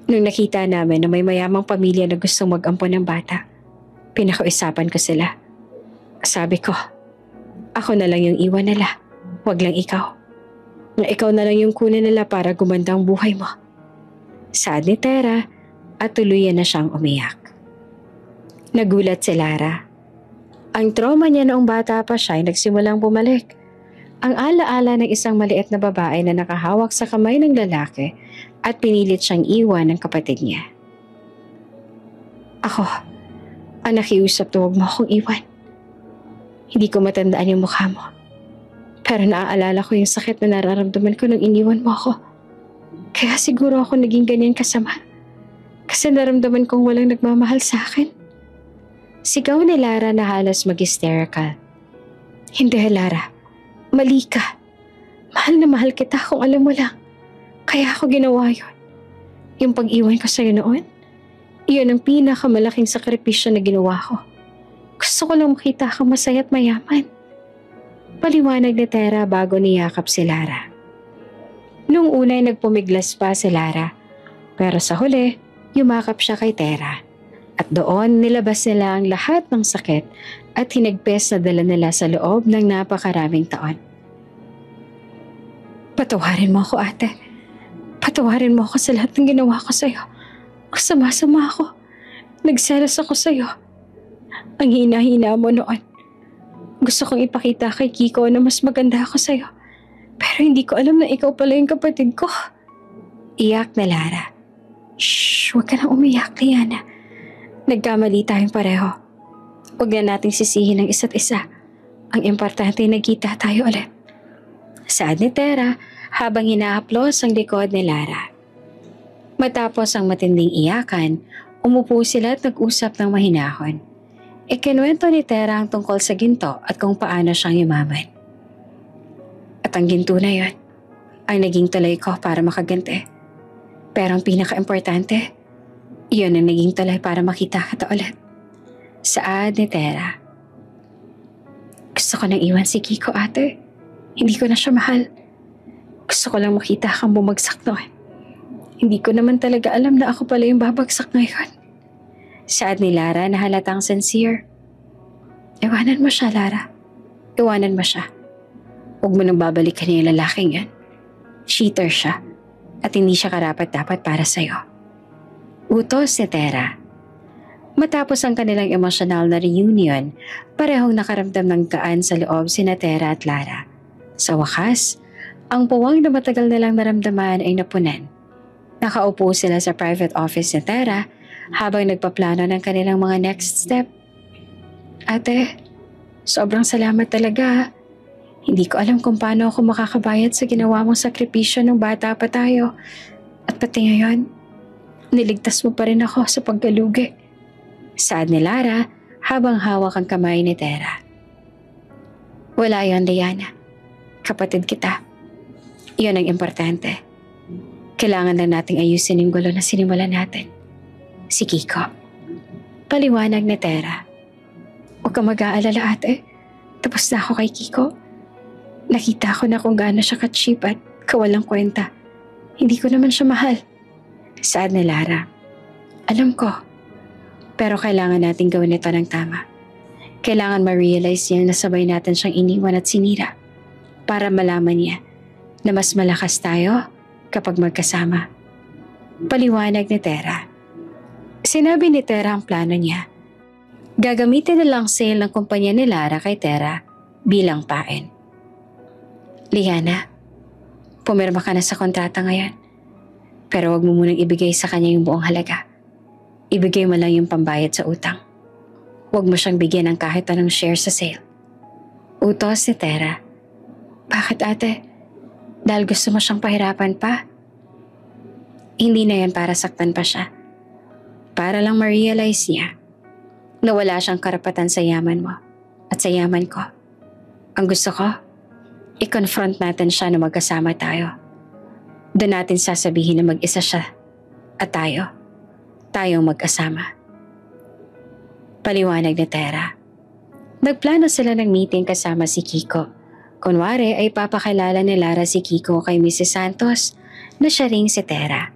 Nung nakita namin na may mayamang pamilya na gustong mag-ampon ng bata, pinakausapan ko sila. Sabi ko, ako na lang yung iwan nila, wag lang ikaw. Na ikaw na lang yung kunin nila para gumanda ang buhay mo. Saad ni Tera at tuluyan na siyang umiyak. Nagulat si Lara. Ang trauma niya noong bata pa siya ay nagsimulang bumalik. Ang alaala ng isang maliit na babae na nakahawak sa kamay ng lalaki at pinilit siyang iwan ng kapatid niya. Ako, ang nakiusap na huwag mo akong iwan. Hindi ko matandaan yung mukha mo. Pero naaalala ko yung sakit na nararamdaman ko nung iniwan mo ako. Kaya siguro ako naging ganyan kasama. Kasi naramdaman kong walang nagmamahal sa akin. Sigaw ni Lara na halos mag-hysterical. Hindi, Lara. Mali ka. Mahal na mahal kita kung alam mo lang. Kaya ako ginawa yun. Yung pag-iwan ko sa'yo noon, iyon ang pinakamalaking sakripisyo na ginawa ko. Gusto ko lang makita kang masaya at mayaman. Paliwanag ni Tera bago niyakap si Lara. Nung unay nagpumiglas pa si Lara, pero sa huli, yumakap siya kay Tera. At doon nilabas nila ang lahat ng sakit at hinagpes na dala nila sa loob ng napakaraming taon. Patawarin mo ako, ate. Patawarin mo ako sa lahat ng ginawa ko sa'yo. Kasama-sama ako. Nagselos ako sa'yo. Ang hina-hina mo noon. Gusto kong ipakita kay Kiko na mas maganda ako sa'yo. Pero hindi ko alam na ikaw pala yung kapatid ko. Iyak na Lara. Shh, huwag ka na umiyak, Liana. Nagkamali tayong pareho. Huwag na nating sisihin ang isa't isa. Ang importante nagkita tayo ulit. Saad ni Tera habang hinahaplos ang likod ni Lara. Matapos ang matinding iyakan, umupo sila at nag-usap ng mahinahon. Ikinuwento ni Tera ang tungkol sa ginto at kung paano siyang yumaman. At ang ginto na yon ay naging tulay ko para makaganti. Pero ang pinaka-importante, iyon ang naging tulay para makita kita ulit. Saad ni Tera. Gusto ko nang iwan si Kiko, ate. Hindi ko na siya mahal. Gusto ko lang makita kang bumagsak noon. Hindi ko naman talaga alam na ako pala yung babagsak ngayon. Saad ni Lara na halatang sincere. Iwanan mo siya, Lara. Iwanan mo siya. Huwag mo nang babalikan yung lalaking yan. Cheater siya at hindi siya karapat-dapat para sa'yo. Utos ni Tera. Matapos ang kanilang emosyonal na reunion, parehong nakaramdam ng gaan sa loob sina Tera at Lara. Sa wakas, ang puwang na matagal nilang naramdaman ay napunan. Nakaupo sila sa private office ni Tera habang nagpaplano ng kanilang mga next step. Ate, sobrang salamat talaga. Hindi ko alam kung paano ako makakabayad sa ginawa mong sakripisyo nung bata pa tayo. At pati ngayon, niligtas mo pa rin ako sa pagkalugi. Saad ni Lara habang hawak ang kamay ni Tera. Wala yon, Liana. Kapatid kita. Iyon ang importante. Kailangan lang nating ayusin yung gulo na sinimulan natin. Si Kiko. Paliwanag ni Tera. Huwag kang mag-aalala, ate. Tapos na ako kay Kiko. Nakita ko na kung gaano siya ka-cheap at kawalang kwenta. Hindi ko naman siya mahal. Saad ni Lara. Alam ko. Pero kailangan natin gawin ito ng tama. Kailangan ma-realize niya na sabay natin siyang iniwan at sinira. Para malaman niya na mas malakas tayo kapag magkasama. Paliwanag ni Tera. Sinabi ni Tera ang plano niya. Gagamitin na lang sale ng kumpanya ni Lara kay Tera bilang pain. Liana, pumirma ka na sa kontrata ngayon. Pero wag mo munang ibigay sa kanya yung buong halaga. Ibigay mo lang yung pambayad sa utang. Wag mo siyang bigyan ng kahit anong share sa sale. Utos ni Tera. Bakit ate? Dahil gusto mo siyang pahirapan pa? Hindi na yan para saktan pa siya. Para lang ma-realize niya na wala siyang karapatan sa yaman mo at sa yaman ko. Ang gusto ko, i-confront natin siya na magkasama tayo. Doon natin sasabihin na mag-isa siya at tayong magkasama. Paliwanag ni Tera. Nagplano sila ng meeting kasama si Kiko. Kunwari ay papakilala ni Lara si Kiko kay Mrs. Santos na siya ring si Tera.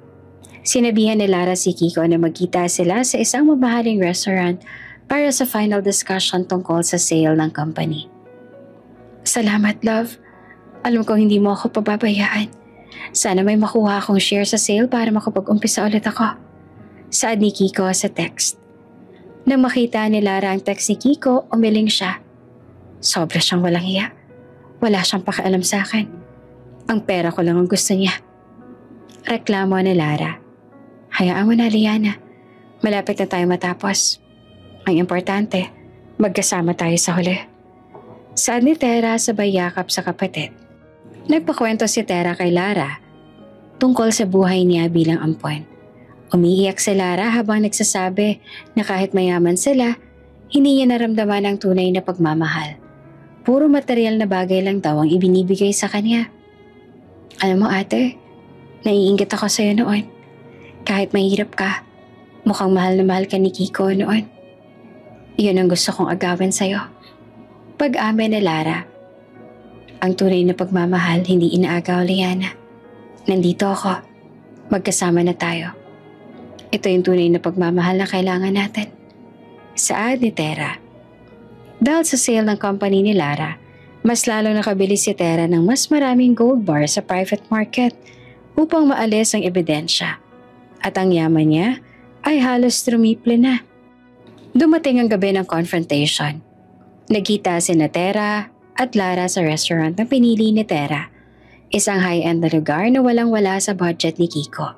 Sinabihan ni Lara si Kiko na magkita sila sa isang mamahaling restaurant para sa final discussion tungkol sa sale ng company. Salamat, love. Alam ko hindi mo ako pababayaan. Sana may makuha akong share sa sale para makapag-umpisa ulit ako. Saad ni Kiko sa text. Nang makita ni Lara ang text ni Kiko, umiling siya. Sobra siyang walang hiya. Wala siyang pakialam sa akin. Ang pera ko lang ang gusto niya. Reklamo ni Lara. Hayaan mo na, Liana. Malapit na tayo matapos. Ang importante, magkasama tayo sa huli. Saad ni Tera sabay yakap sa kapatid. Nagpakwento si Tera kay Lara tungkol sa buhay niya bilang ampon. Umiiyak si Lara habang nagsasabi na kahit mayaman sila, hindi niya naramdaman ang tunay na pagmamahal. Puro material na bagay lang daw ang ibinibigay sa kanya. Alam mo ate, naiinggit ako sa'yo noon. Kahit mahirap ka, mukhang mahal na mahal ka ni Kiko noon. Iyon ang gusto kong agawin sa'yo. Pag-amin ni Lara. Ang tunay na pagmamahal hindi inaagaw, Liana. Nandito ako. Magkasama na tayo. Ito yung tunay na pagmamahal na kailangan natin. Saad ni Tera. Dahil sa sale ng company ni Lara, mas lalo nakabili si Tera ng mas maraming gold bar sa private market upang maalis ang ebidensya. At ang yaman niya ay halos trumiple na. Dumating ang gabi ng confrontation. Nagkita si Tera at Lara sa restaurant na pinili ni Tera. Isang high-end na lugar na walang-wala sa budget ni Kiko.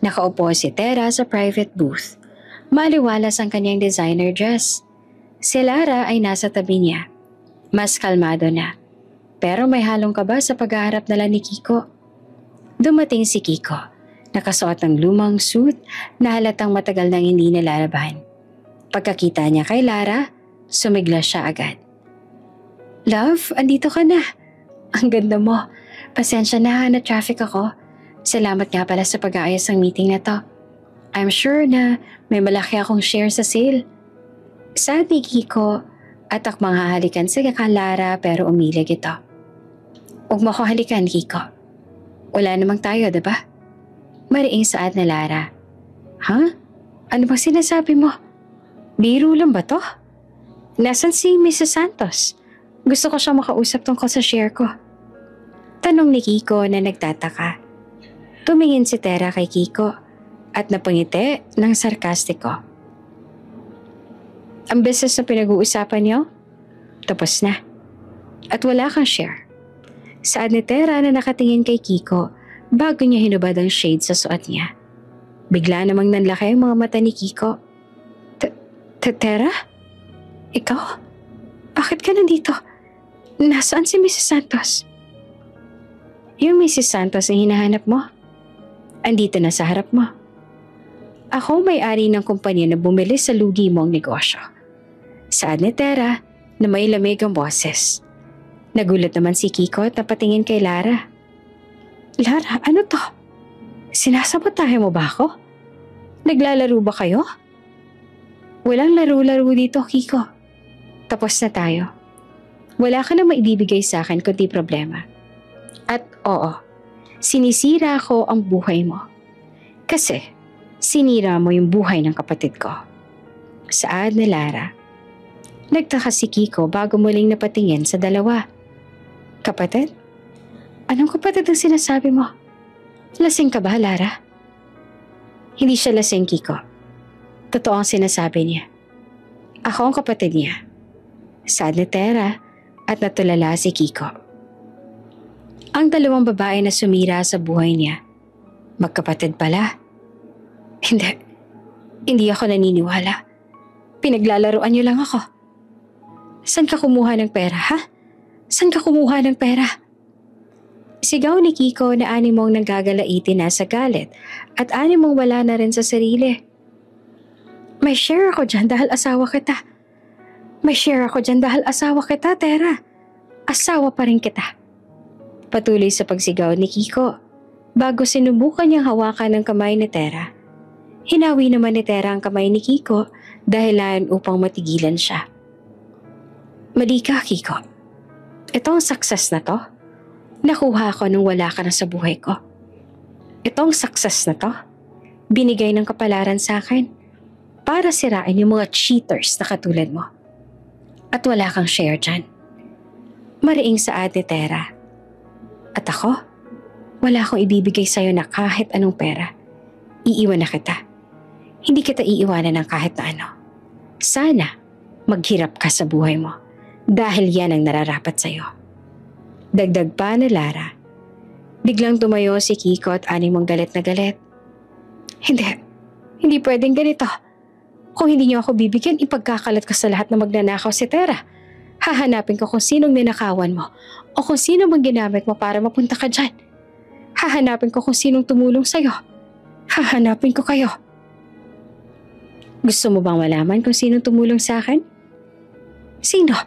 Nakaupo si Tera sa private booth. Maliwalas ang kanyang designer dress. Si Lara ay nasa tabi niya. Mas kalmado na. Pero may halong kaba sa pag-aharap nila ni Kiko. Dumating si Kiko. Nakasuot ng lumang suit na halatang matagal nang hindi nilalaban. Pagkakita niya kay Lara, sumigla siya agad. Love, andito ka na. Ang ganda mo. Pasensya na traffic ako. Salamat nga pala sa pag-aayos ng meeting na to. I'm sure na may malaki akong share sa sale. Saad ni Kiko at akmang hahalikan si Lara pero umilig ito. Huwag mo ko halikan, Kiko. Wala namang tayo, diba? Mariing saad na Lara. Ha? Ano ba sinasabi mo? Biro lang ba to? Nasaan si Mrs. Santos? Gusto ko siya makausap tungkol sa share ko. Tanong ni Kiko na nagtataka. Tumingin si Tera kay Kiko at napangiti ng sarkastiko. Ang business na pinag-uusapan niyo, tapos na. At wala kang share. Saad ni Tera na nakatingin kay Kiko bago niya hinubad ang shade sa suot niya. Bigla namang nanlaki ang mga mata ni Kiko. Tera? Ikaw? Bakit ka nandito? Nasaan si Mrs. Santos? Yung Mrs. Santos na hinahanap mo? Andito na sa harap mo. Ako may-ari ng kumpanya na bumili sa lugi mong negosyo. Saad ni Tera na may lamig ang boses. Nagulat naman si Kiko at napatingin kay Lara. Lara, ano to? Sinasabotahe mo ba ako? Naglalaro ba kayo? Walang laro-laro dito, Kiko. Tapos na tayo. Wala ka na maibibigay sa akin kundi problema. At oo, sinisira ko ang buhay mo. Kasi, sinira mo yung buhay ng kapatid ko. Saad ni Lara. Nagtaka si Kiko bago muling napatingin sa dalawa. Kapatid? Anong kapatid ang sinasabi mo? Lasing ka ba, Lara? Hindi siya lasing, Kiko. Totoo ang sinasabi niya. Ako ang kapatid niya. Saad ni Tera at natulala si Kiko. Ang dalawang babae na sumira sa buhay niya, magkapatid pala. Hindi ako naniniwala. Pinaglalaroan niyo lang ako. Saan ka kumuha ng pera, ha? Saan ka kumuha ng pera? Sigaw ni Kiko na animong nanggagalaitin na sa galit at animong wala na rin sa sarili. May share ako dyan dahil asawa kita. May share ako dyan dahil asawa kita, Tera. Asawa pa rin kita. Patuloy sa pagsigaw ni Kiko. Bago sinubukan niyang hawakan ng kamay ni Tera. Hinawi naman ni Tera ang kamay ni Kiko dahilan upang matigilan siya. Mali ka, Kiko. Itong success na to, nakuha ko nung wala ka na sa buhay ko. Itong success na to, binigay ng kapalaran sa akin para sirain yung mga cheaters na katulad mo. At wala kang share dyan. Mariing saad ni Tera. At ako, wala akong ibibigay sa'yo na kahit anong pera. Iiwan na kita. Hindi kita iiwanan ng kahit na ano. Sana maghirap ka sa buhay mo dahil yan ang nararapat sa'yo. Dagdag pa ni Lara. Biglang tumayo si Kiko at animong galit na galit. Hindi pwedeng ganito. Kung hindi niyo ako bibigyan, ipagkakalat ko sa lahat na magnanakaw si Tera. Hahanapin ko kung sinong ninakawan mo o kung sino bang ginamit mo para mapunta ka dyan. Hahanapin ko kung sinong tumulong sa'yo. Hahanapin ko kayo. Gusto mo bang malaman kung sinong tumulong sa akin? Sino?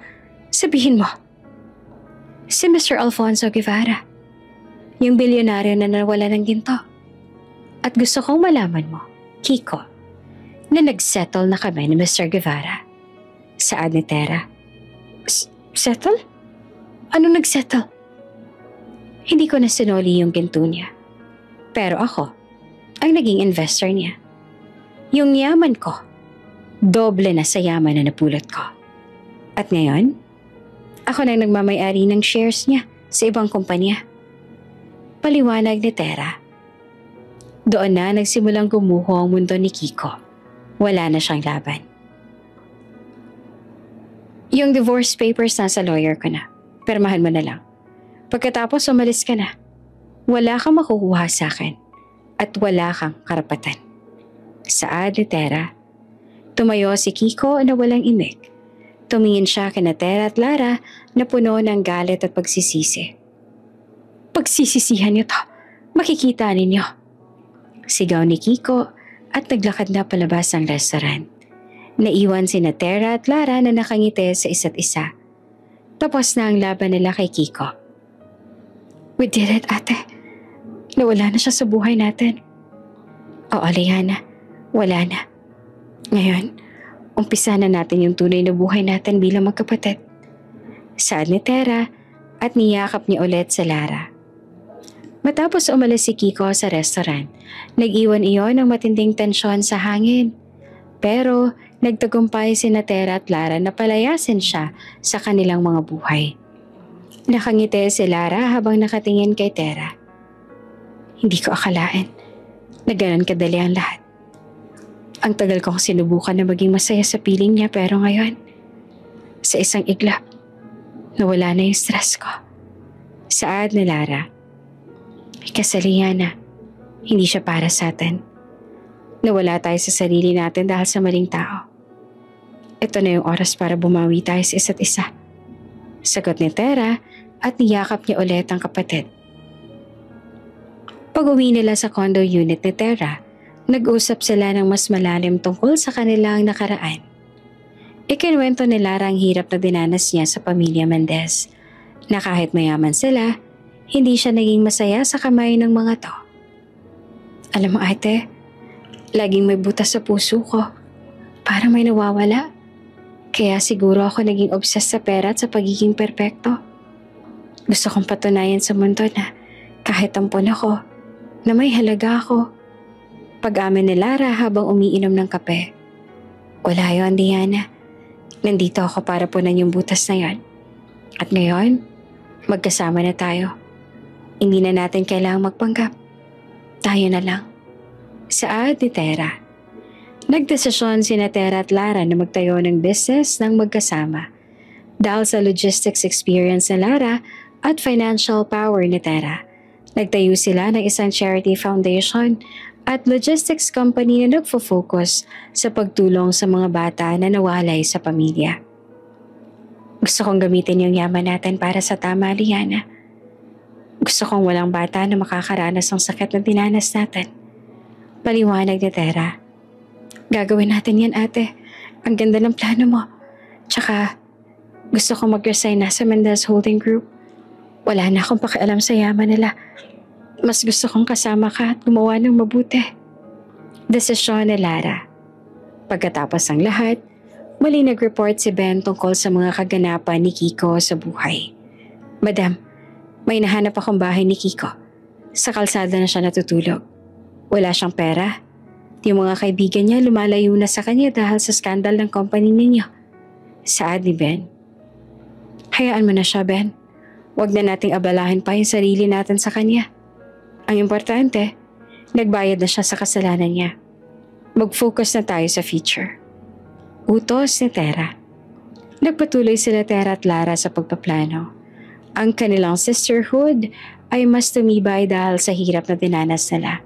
Sabihin mo. Si Mr. Alfonso Guevara. Yung bilyonaryo na nawala ng ginto. At gusto kong malaman mo, Kiko, na nagsettle na kami ni Mr. Guevara. Saad ni Tera. Settle? Ano nagsettle? Hindi ko na sinoli yung ginto niya. Pero ako, ang naging investor niya. Yung yaman ko, doble na sa yaman na napulot ko. At ngayon, ako na nagmamayari ng shares niya sa ibang kumpanya. Paliwanag ni Tera. Doon na nagsimulang gumuho ang mundo ni Kiko. Wala na siyang laban. Yung divorce papers nasa lawyer ko na. Pirmahan mo na lang. Pagkatapos umalis ka na. Wala kang makukuha sa akin. At wala kang karapatan. Saad ni Tera. Tumayo si Kiko na walang imik. Tumingin siya kina Tera at Lara na puno ng galit at pagsisisi. Pagsisisihan niyo to. Makikita ninyo. Sigaw ni Kiko at naglakad na palabas ng restaurant. Naiwan sina Tera at Lara na nakangiti sa isa't isa. Tapos na ang laban nila kay Kiko. We did it, ate. Nawala na siya sa buhay natin. Oo, Liana. Wala na. Ngayon, umpisa na natin yung tunay na buhay natin bilang magkapatid. Saad ni Tera at niyakap niya ulit sa Lara. Matapos umalis si Kiko sa restaurant, nag-iwan iyon ng matinding tensyon sa hangin. Pero nagtagumpay sina Tera at Lara na palayasin siya sa kanilang mga buhay. Nakangiti si Lara habang nakatingin kay Tera. Hindi ko akalain na ganun kadali ang lahat. Ang tagal kong sinubukan na maging masaya sa piling niya pero ngayon, sa isang iglap, nawala na yung stress ko. Saad ni Lara. Kasi Liana, hindi siya para sa atin. Nawala tayo sa sarili natin dahil sa maling tao. Ito na yung oras para bumawi tayo sa isa't isa. Sagot ni Tera at niyakap niya ulit ang kapatid. Pag-uwi nila sa condo unit ni Tera, nag-usap sila ng mas malalim tungkol sa kanilang nakaraan. Ikinuwento ni Lara ang hirap na dinanas niya sa pamilya Mendez, na kahit mayaman sila, hindi siya naging masaya sa kamay ng mga to. Alam mo ate, laging may butas sa puso ko. Parang may nawawala. Kaya siguro ako naging obsessed sa pera at sa pagiging perpekto. Gusto kong patunayan sa mundo na kahit tampon ako, na may halaga ako. Pag-amin ni Lara habang umiinom ng kape. Wala yun, Diana. Nandito ako para punan yung butas na yon. At ngayon, magkasama na tayo. Hindi na natin kailangang magpanggap. Tayo na lang. Saad ni Tera. Nagdesisyon sina Tera at Lara na magtayo ng business ng magkasama. Dahil sa logistics experience ni Lara at financial power ni Tera, nagtayo sila ng isang charity foundation at logistics company na nagfo-focus sa pagtulong sa mga bata na nawalay sa pamilya. Gusto kong gamitin yung yaman natin para sa tama, Liana. Gusto kong walang bata na makakaranas ng sakit na dinanas natin. Paliwanag ni Tera. Gagawin natin yan, ate. Ang ganda ng plano mo. Tsaka, gusto kong mag-resign na sa Mendez Holding Group. Wala na akong pakialam sa yaman nila. Mas gusto kong kasama ka at gumawa ng mabuti. Desisyon ni Lara. Pagkatapos ng lahat, muli nag-report si Ben tungkol sa mga kaganapan ni Kiko sa buhay. Madam, may nahanap akong bahay ni Kiko. Sa kalsada na siya natutulog. Wala siyang pera. Yung mga kaibigan niya lumalayo na sa kanya dahil sa skandal ng company ninyo. Saad ni Ben. Hayaan mo na siya, Ben. Huwag na nating abalahin pa yung sarili natin sa kanya. Ang importante, nagbayad na siya sa kasalanan niya. Mag-focus na tayo sa future. Utos ni Tera. Nagpatuloy sila Tera at Lara sa pagpaplano. Ang kanilang sisterhood ay mas tumibay dahil sa hirap na dinanas nila.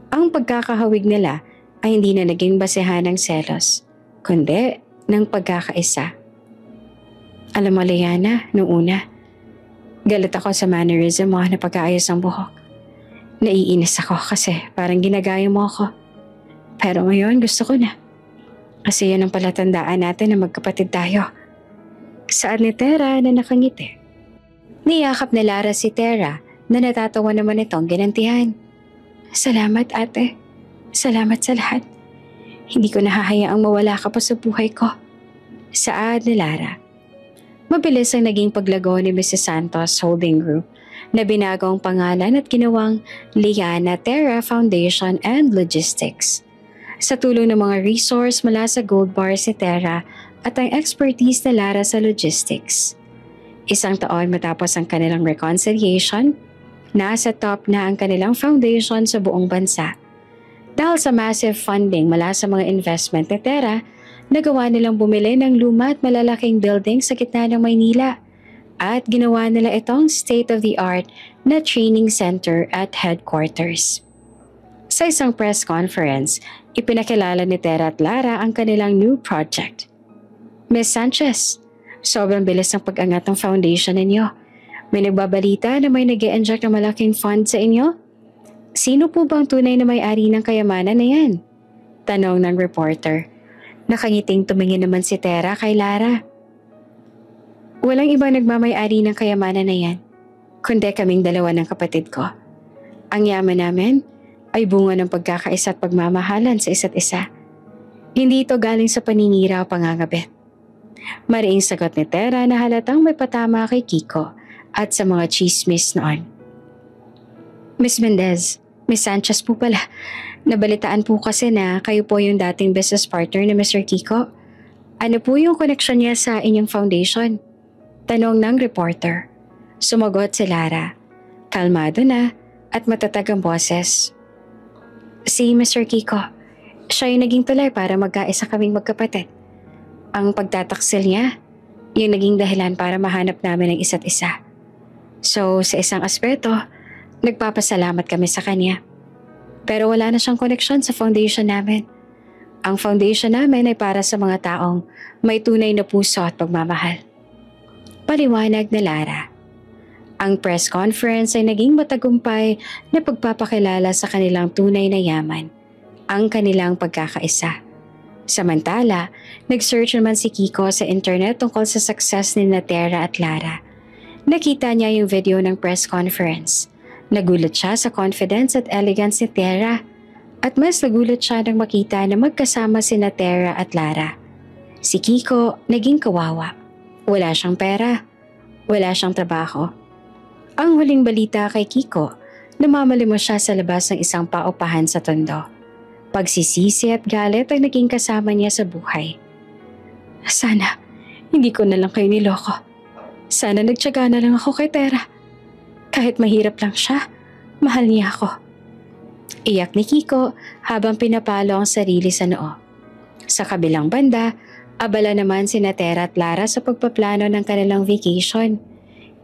Ang pagkakahawig nila ay hindi na naging basehan ng selos, kundi ng pagkakaisa. Alam mo, Liana, noong una, galit ako sa mannerism mo na pag-aayos ng buhok. Naiinis ako kasi parang ginagaya mo ako. Pero ngayon gusto ko na. Kasi yan ang palatandaan natin na magkapatid tayo. Saad ni Tera na nakangiti. Niyakap ni Lara si Tera na natatawa naman itong ginantihan. Salamat ate. Salamat sa lahat. Hindi ko nahahayaang mawala ka pa sa buhay ko. Saad ni Lara. Mabilis ang naging paglago ni Mrs. Santos Holding Group na binago ang pangalan at ginawang Liana Tera Foundation and Logistics. Sa tulong ng mga resource mula sa Gold Bars ni Tera at ang expertise ni Lara sa logistics. Isang taon matapos ang kanilang reconciliation, nasa top na ang kanilang foundation sa buong bansa. Dahil sa massive funding mula sa mga investment ni Tera, nagawa nilang bumili ng luma at malalaking building sa gitna ng Maynila at ginawa nila itong state-of-the-art na training center at headquarters. Sa isang press conference, ipinakilala ni Tera at Lara ang kanilang new project. Ms. Sanchez, sobrang bilis ng pag-angat ng foundation ninyo. May nagbabalita na may nag-e-inject ng malaking fund sa inyo? Sino po bang tunay na may-ari ng kayamanan na yan? Tanong ng reporter. Nakangiting tumingin naman si Tera kay Lara. Walang ibang nagmamay-ari ng kayamanan na yan, kundi kaming dalawa ng kapatid ko. Ang yaman namin ay bunga ng pagkakaisa at pagmamahalan sa isa't isa. Hindi ito galing sa paninira o pangangabit. Mariing sagot ni Tera na halatang may patama kay Kiko at sa mga chismis noon. Miss Mendez, Miss Sanchez po pala. Nabalitaan po kasi na kayo po yung dating business partner ni Mr. Kiko. Ano po yung connection niya sa inyong foundation? Tanong ng reporter. Sumagot si Lara. Kalmado na at matatag ang boses. Si Mr. Kiko, siya yung naging tulay para magkaisa kaming magkapatid. Ang pagtataksil niya, yung naging dahilan para mahanap namin ang isa't isa. So sa isang aspeto, nagpapasalamat kami sa kanya. Pero wala na siyang koneksyon sa foundation namin. Ang foundation namin ay para sa mga taong may tunay na puso at pagmamahal. Paliwanag ni Lara. Ang press conference ay naging matagumpay na pagpapakilala sa kanilang tunay na yaman, ang kanilang pagkakaisa. Samantala, nag-search naman si Kiko sa internet tungkol sa success ni Tera at Lara. Nakita niya yung video ng press conference. Nagulat siya sa confidence at elegance ni Tera. At mas nagulat siya nang makita na magkasama si Tera at Lara. Si Kiko naging kawawa. Wala siyang pera. Wala siyang trabaho. Ang huling balita kay Kiko, namamalimos siya sa labas ng isang paupahan sa tondo. Pagsisisi at galit ang naging kasama niya sa buhay. Sana, hindi ko na lang kayo niloko. Sana nagtiyaga na lang ako kay Tera. Kahit mahirap lang siya, mahal niya ako. Iyak ni Kiko habang pinapalo ang sarili sa noo. Sa kabilang banda, abala naman si Tera at Lara sa pagpaplano ng kanilang vacation.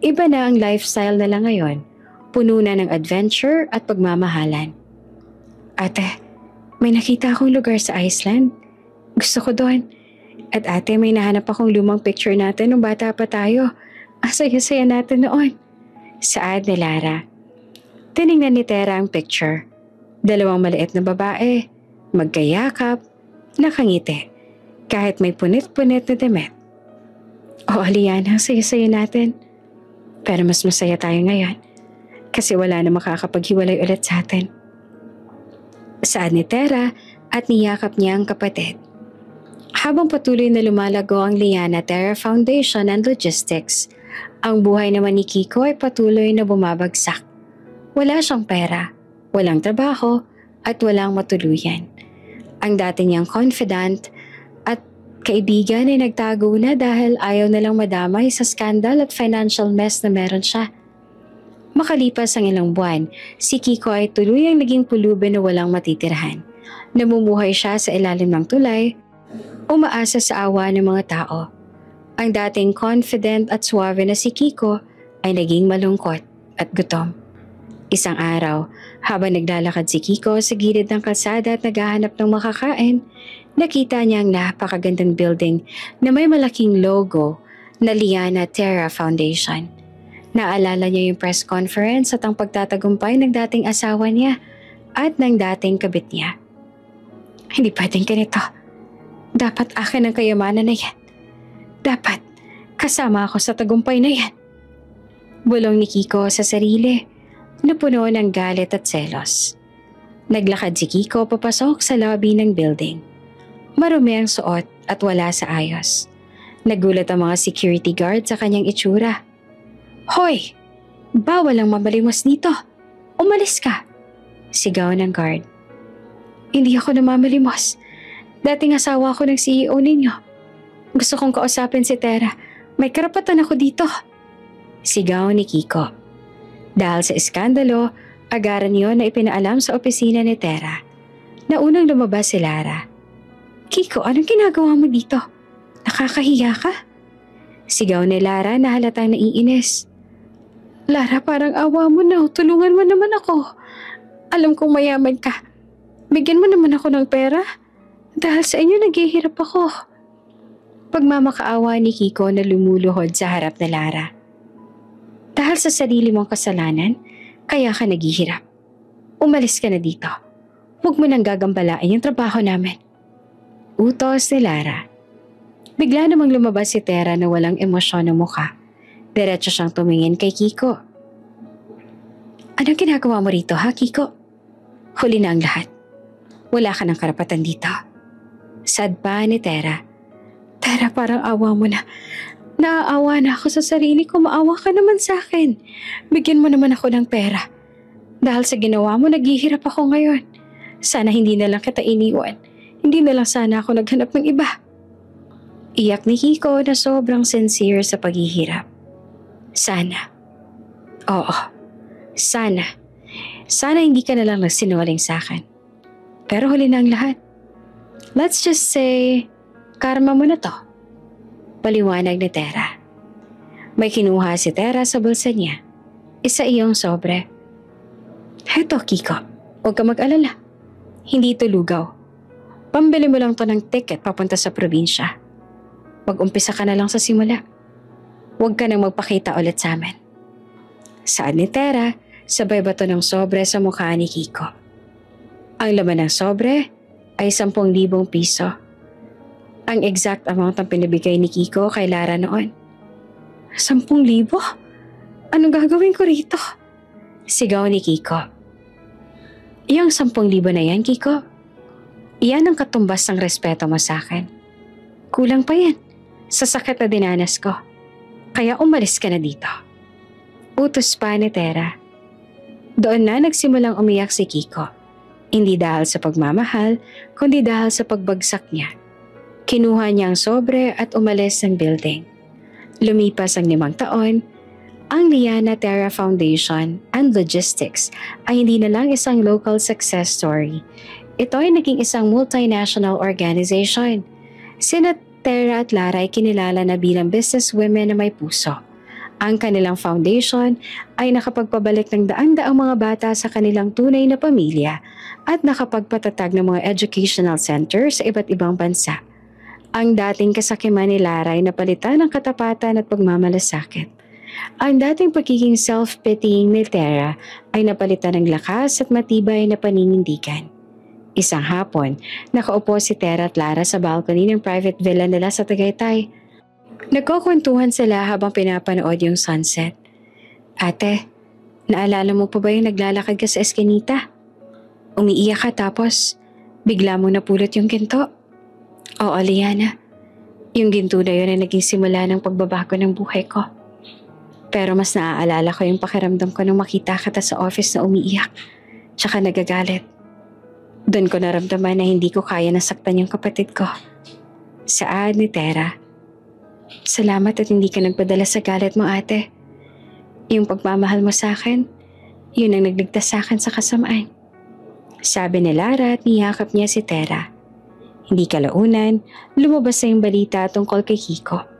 Iba na ang lifestyle nila ngayon, puno na ng adventure at pagmamahalan. Ate, may nakita akong lugar sa Iceland. Gusto ko doon. At ate, may nahanap akong lumang picture natin nung bata pa tayo. Ang saya-saya natin noon. Saad ni Lara. Tiningnan ni Tera ang picture. Dalawang maliit na babae, magkayakap, nakangiti, kahit may punit-punit na damit. O Liana, saya-saya natin. Pero mas masaya tayo ngayon kasi wala na makakapaghiwalay ulit sa atin. Saad ni Tera at niyakap niya ang kapatid. Habang patuloy na lumalago ang Liana Tera Foundation and Logistics, ang buhay naman ni Kiko ay patuloy na bumabagsak. Wala siyang pera, walang trabaho, at walang matuluyan. Ang dati niyang confidant at kaibigan ay nagtago na dahil ayaw na lang madamay sa skandal at financial mess na meron siya. Makalipas ang ilang buwan, si Kiko ay tuluyang naging pulubi na walang matitirahan. Namumuhay siya sa ilalim ng tulay, umaasa sa awa ng mga tao. Ang dating confident at suave na si Kiko ay naging malungkot at gutom. Isang araw, habang naglalakad si Kiko sa gilid ng kalsada at naghahanap ng makakain, nakita niya ang napakagandang building na may malaking logo na Liana Tera Foundation. Naalala niya yung press conference at ang pagtatagumpay ng dating asawa niya at ng dating kabit niya. Hindi pwedeng ganito. Dapat akin ang kayamanan na yan. Dapat kasama ako sa tagumpay na yan. Bulong ni Kiko sa sarili, napuno ng galit at selos. Naglakad si Kiko papasok sa lobby ng building. Marumi ang suot at wala sa ayos. Nagulat ang mga security guard sa kanyang itsura. Hoy! Bawal ang mamalimos dito. Umalis ka! Sigaw ng guard. Hindi ako namamalimos. Dating asawa ko ng CEO ninyo. Gusto kong kausapin si Tera. May karapatan ako dito. Sigaw ni Kiko. Dahil sa iskandalo, agaran yon na ipinaalam sa opisina ni Tera. Naunang lumabas si Lara. Kiko, anong ginagawa mo dito? Nakakahiya ka? Sigaw ni Lara na halatang naiinis. Lara, parang awa mo na. Tulungan mo naman ako. Alam kong mayaman ka. Bigyan mo naman ako ng pera. Dahil sa inyo naghihirap ako. Pagmamakaawa ni Kiko na lumuluhod sa harap na Lara. Dahil sa sarili mong kasalanan, kaya ka naghihirap. Umalis ka na dito. Huwag mo nang gagambalain yung trabaho namin. Utos ni Lara. Bigla namang lumabas si Tera na walang emosyon ng mukha. Diretso siyang tumingin kay Kiko. Anong ginagawa mo rito ha, Kiko? Huli na ang lahat. Wala ka ng karapatan dito. Sad pa ni Tera. Tera, parang awa mo na. Naaawa na ako sa sarili ko. Maawa ka naman sa akin. Bigyan mo naman ako ng pera. Dahil sa ginawa mo, naghihirap ako ngayon. Sana hindi na lang kita iniwan. Hindi na lang sana ako naghanap ng iba. Iyak ni Kiko na sobrang sincere sa paghihirap. Sana. Oo. Sana. Sana hindi ka na lang nagsinungaling sa akin. Pero huli na ang lahat. Let's just say, karma mo na to. Paliwanag ni Tera. May kinuha si Tera sa bulsa niya. Isa iyong sobre. Heto, Kiko. Huwag ka mag-alala. Hindi ito lugaw. Pambili mo lang to ng ticket papunta sa probinsya. Mag-umpisa ka na lang sa simula. Huwag ka nang magpakita ulit sa amin. Saad ni Tera, sabay bato ng sobre sa mukha ni Kiko. Ang laman ng sobre ay 10,000 piso. Ang exact amount ang pinabigay ni Kiko kay Lara noon. 10,000? Anong gagawin ko rito? Sigaw ni Kiko. Iyang 10,000 na yan, Kiko. Iyan ang katumbas ng respeto mo sa akin. Kulang pa yan sa sakit na dinanas ko. Kaya umalis ka na dito. Utos pa ni Tera. Doon na nagsimulang umiyak si Kiko. Hindi dahil sa pagmamahal, kundi dahil sa pagbagsak niya. Kinuha niya ang sobre at umalis ng building. Lumipas ang 5 taon, ang Liana Tera Foundation and Logistics ay hindi na lang isang local success story. Ito ay naging isang multinational organization. Sina Tera at Lara ay kinilala na bilang businesswomen na may puso. Ang kanilang foundation ay nakapagpabalik ng daan-daang mga bata sa kanilang tunay na pamilya at nakapagpatatag ng mga educational centers sa iba't ibang bansa. Ang dating kasakiman ni Lara ay napalitan ng katapatan at pagmamalasakit. Ang dating pagiging self-pitying ni Tera ay napalitan ng lakas at matibay na paninindigan. Isang hapon, nakaupo si Tera at Lara sa balcony ng private villa nila sa Tagaytay. Nagkukwentuhan sila habang pinapanood yung sunset. Ate, naalala mo pa ba yung naglalakad ka sa eskinita? Umiiyak ka tapos bigla mo napulot yung ginto. Oo, Liana. Yung ginto na yun ay naging simula ng pagbabago ng buhay ko. Pero mas naaalala ko yung pakiramdam ko nung makita kita sa office na umiiyak, tsaka nagagalit. Doon ko naramdaman na hindi ko kaya nasaktan yung kapatid ko. Saad ni Tera. Salamat at hindi ka nagpadala sa galit mo, ate. Yung pagmamahal mo sa akin, yun ang nagligtas sa akin sa kasamaan. Sabi ni Lara at niyakap niya si Tera. Hindi kalaunan, lumabas na yung balita tungkol kay Kiko.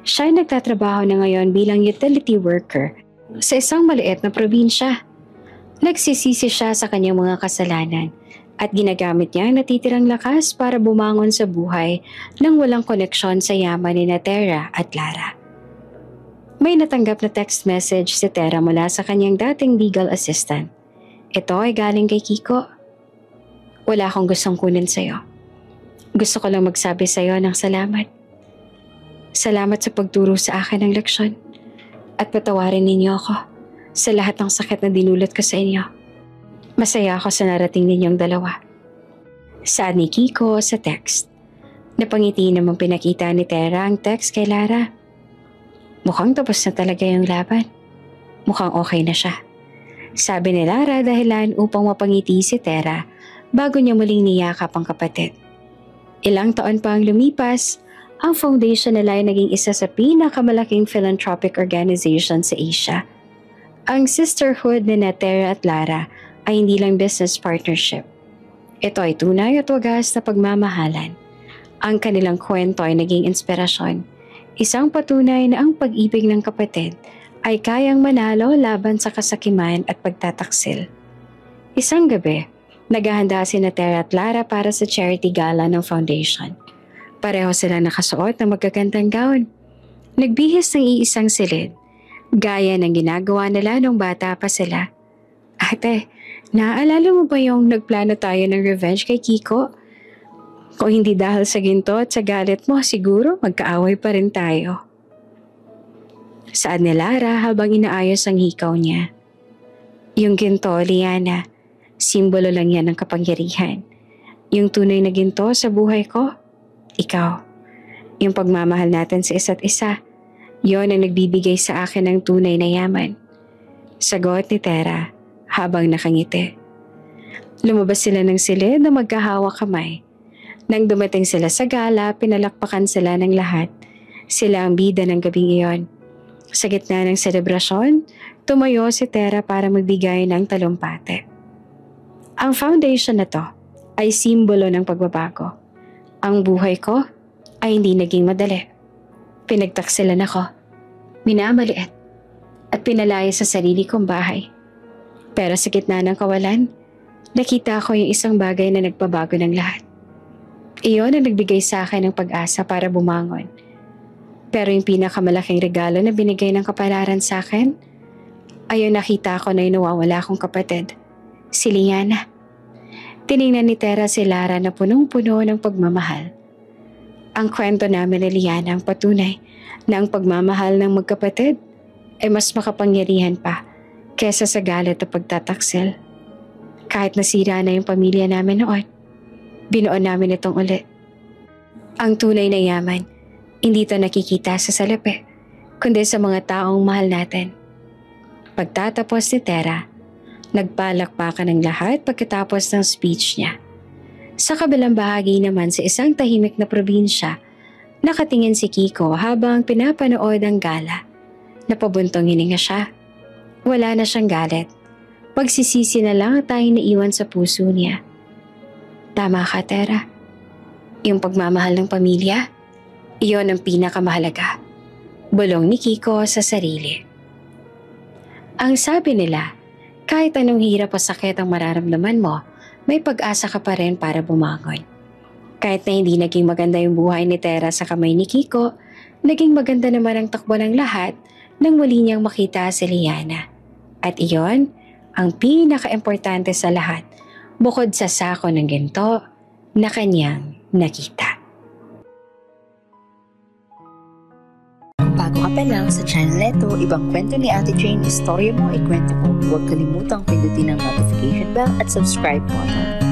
Siya ay nagtatrabaho na ngayon bilang utility worker sa isang maliit na probinsya. Nagsisisi siya sa kanyang mga kasalanan at ginagamit niya ang natitirang lakas para bumangon sa buhay nang walang koneksyon sa yaman ni Tera at Lara. May natanggap na text message si Tera mula sa kanyang dating legal assistant. Ito ay galing kay Kiko. Wala akong gustong kunin sa'yo. Gusto ko lang magsabi sa'yo ng salamat. Salamat sa pagturo sa akin ng leksyon at patawarin ninyo ako sa lahat ng sakit na dinulot ko sa inyo. Masaya ako sa narating ninyong dalawa. Saad ni Kiko sa text. Napangiti namang pinakita ni Tera ang text kay Lara. Mukhang tapos na talaga yung laban. Mukhang okay na siya. Sabi ni Lara dahilan upang mapangiti si Tera bago niya muling niyakap ang kapatid. Ilang taon pa ang lumipas, ang foundation nila ay naging isa sa pinakamalaking philanthropic organization sa Asia. Ang sisterhood ni Tera at Lara ay hindi lang business partnership. Ito ay tunay at wagas na pagmamahalan. Ang kanilang kwento ay naging inspirasyon. Isang patunay na ang pag-ibig ng kapatid ay kayang manalo laban sa kasakiman at pagtataksil. Isang gabi, naghahanda si Tera at Lara para sa charity gala ng foundation. Pareho sila nakasuot ng magagandang gown. Nagbihis ng iisang silid, gaya ng ginagawa nila nung bata pa sila. Ate, naaalala mo ba yung nagplano tayo ng revenge kay Kiko? Kung hindi dahil sa ginto at sa galit mo, siguro magkaaway pa rin tayo. Saad ni Lara habang inaayos ang hikaw niya. Yung ginto, Liana, simbolo lang yan ng kapangyarihan. Yung tunay na ginto sa buhay ko, ikaw. Yung pagmamahal natin sa isa't isa, yon ang nagbibigay sa akin ng tunay na yaman. Sagot ni Tera habang nakangiti. Lumabas sila ng silid na magkahawak kamay. Nang dumating sila sa gala, pinalakpakan sila ng lahat. Sila ang bida ng gabing iyon. Sa gitna ng selebrasyon, tumayo si Tera para magbigay ng talumpate. Ang foundation na to ay simbolo ng pagbabago. Ang buhay ko ay hindi naging madali. Pinagtaksilan ako, minamaliit, at pinalaya sa sarili kong bahay. Pero sa gitna ng kawalan, Nakita ko yung isang bagay na nagpabago ng lahat. Iyon ang nagbigay sa akin ng pag-asa para bumangon. Pero yung pinakamalaking regalo na binigay ng kapalaran sa akin, ayun nakita ko na yung nawawala akong kapatid, si Liana. Tiningnan ni Tera si Lara na punong-puno ng pagmamahal. Ang kwento namin ni Liana ang patunay na ang pagmamahal ng magkapatid ay mas makapangyarihan pa kesa sa galit o pagtataksil. Kahit nasira na yung pamilya namin noon, binuon namin itong ulit. Ang tunay na yaman, hindi ito nakikita sa salapi, kundi sa mga taong mahal natin. Pagtatapos ni Tera, nagpalakpakan ng lahat pagkatapos ng speech niya. Sa kabilang bahagi naman sa isang tahimik na probinsya, nakatingin si Kiko habang pinapanood ang gala. Napabuntong hininga siya. Wala na siyang galit. Pagsisisi na lang at tayong naiwan sa puso niya. Tama ka, Tera. Yung pagmamahal ng pamilya, iyon ang pinakamahalaga. Bulong ni Kiko sa sarili. Ang sabi nila, kahit anong hirap o sakit ang mararamdaman mo, may pag-asa ka pa rin para bumangon. Kahit na hindi naging maganda yung buhay ni Tera sa kamay ni Kiko, naging maganda naman ang takbo ng lahat nang muli niyang makita si Liana. At iyon ang pinaka-importante sa lahat, bukod sa sako ng ginto na kanyang nakita. Bago ka pa lang sa channel neto, ibang kwento ni Ate Jane, istorya mo, ikwento ko. Huwag kalimutang pindutin ang notification bell at subscribe button.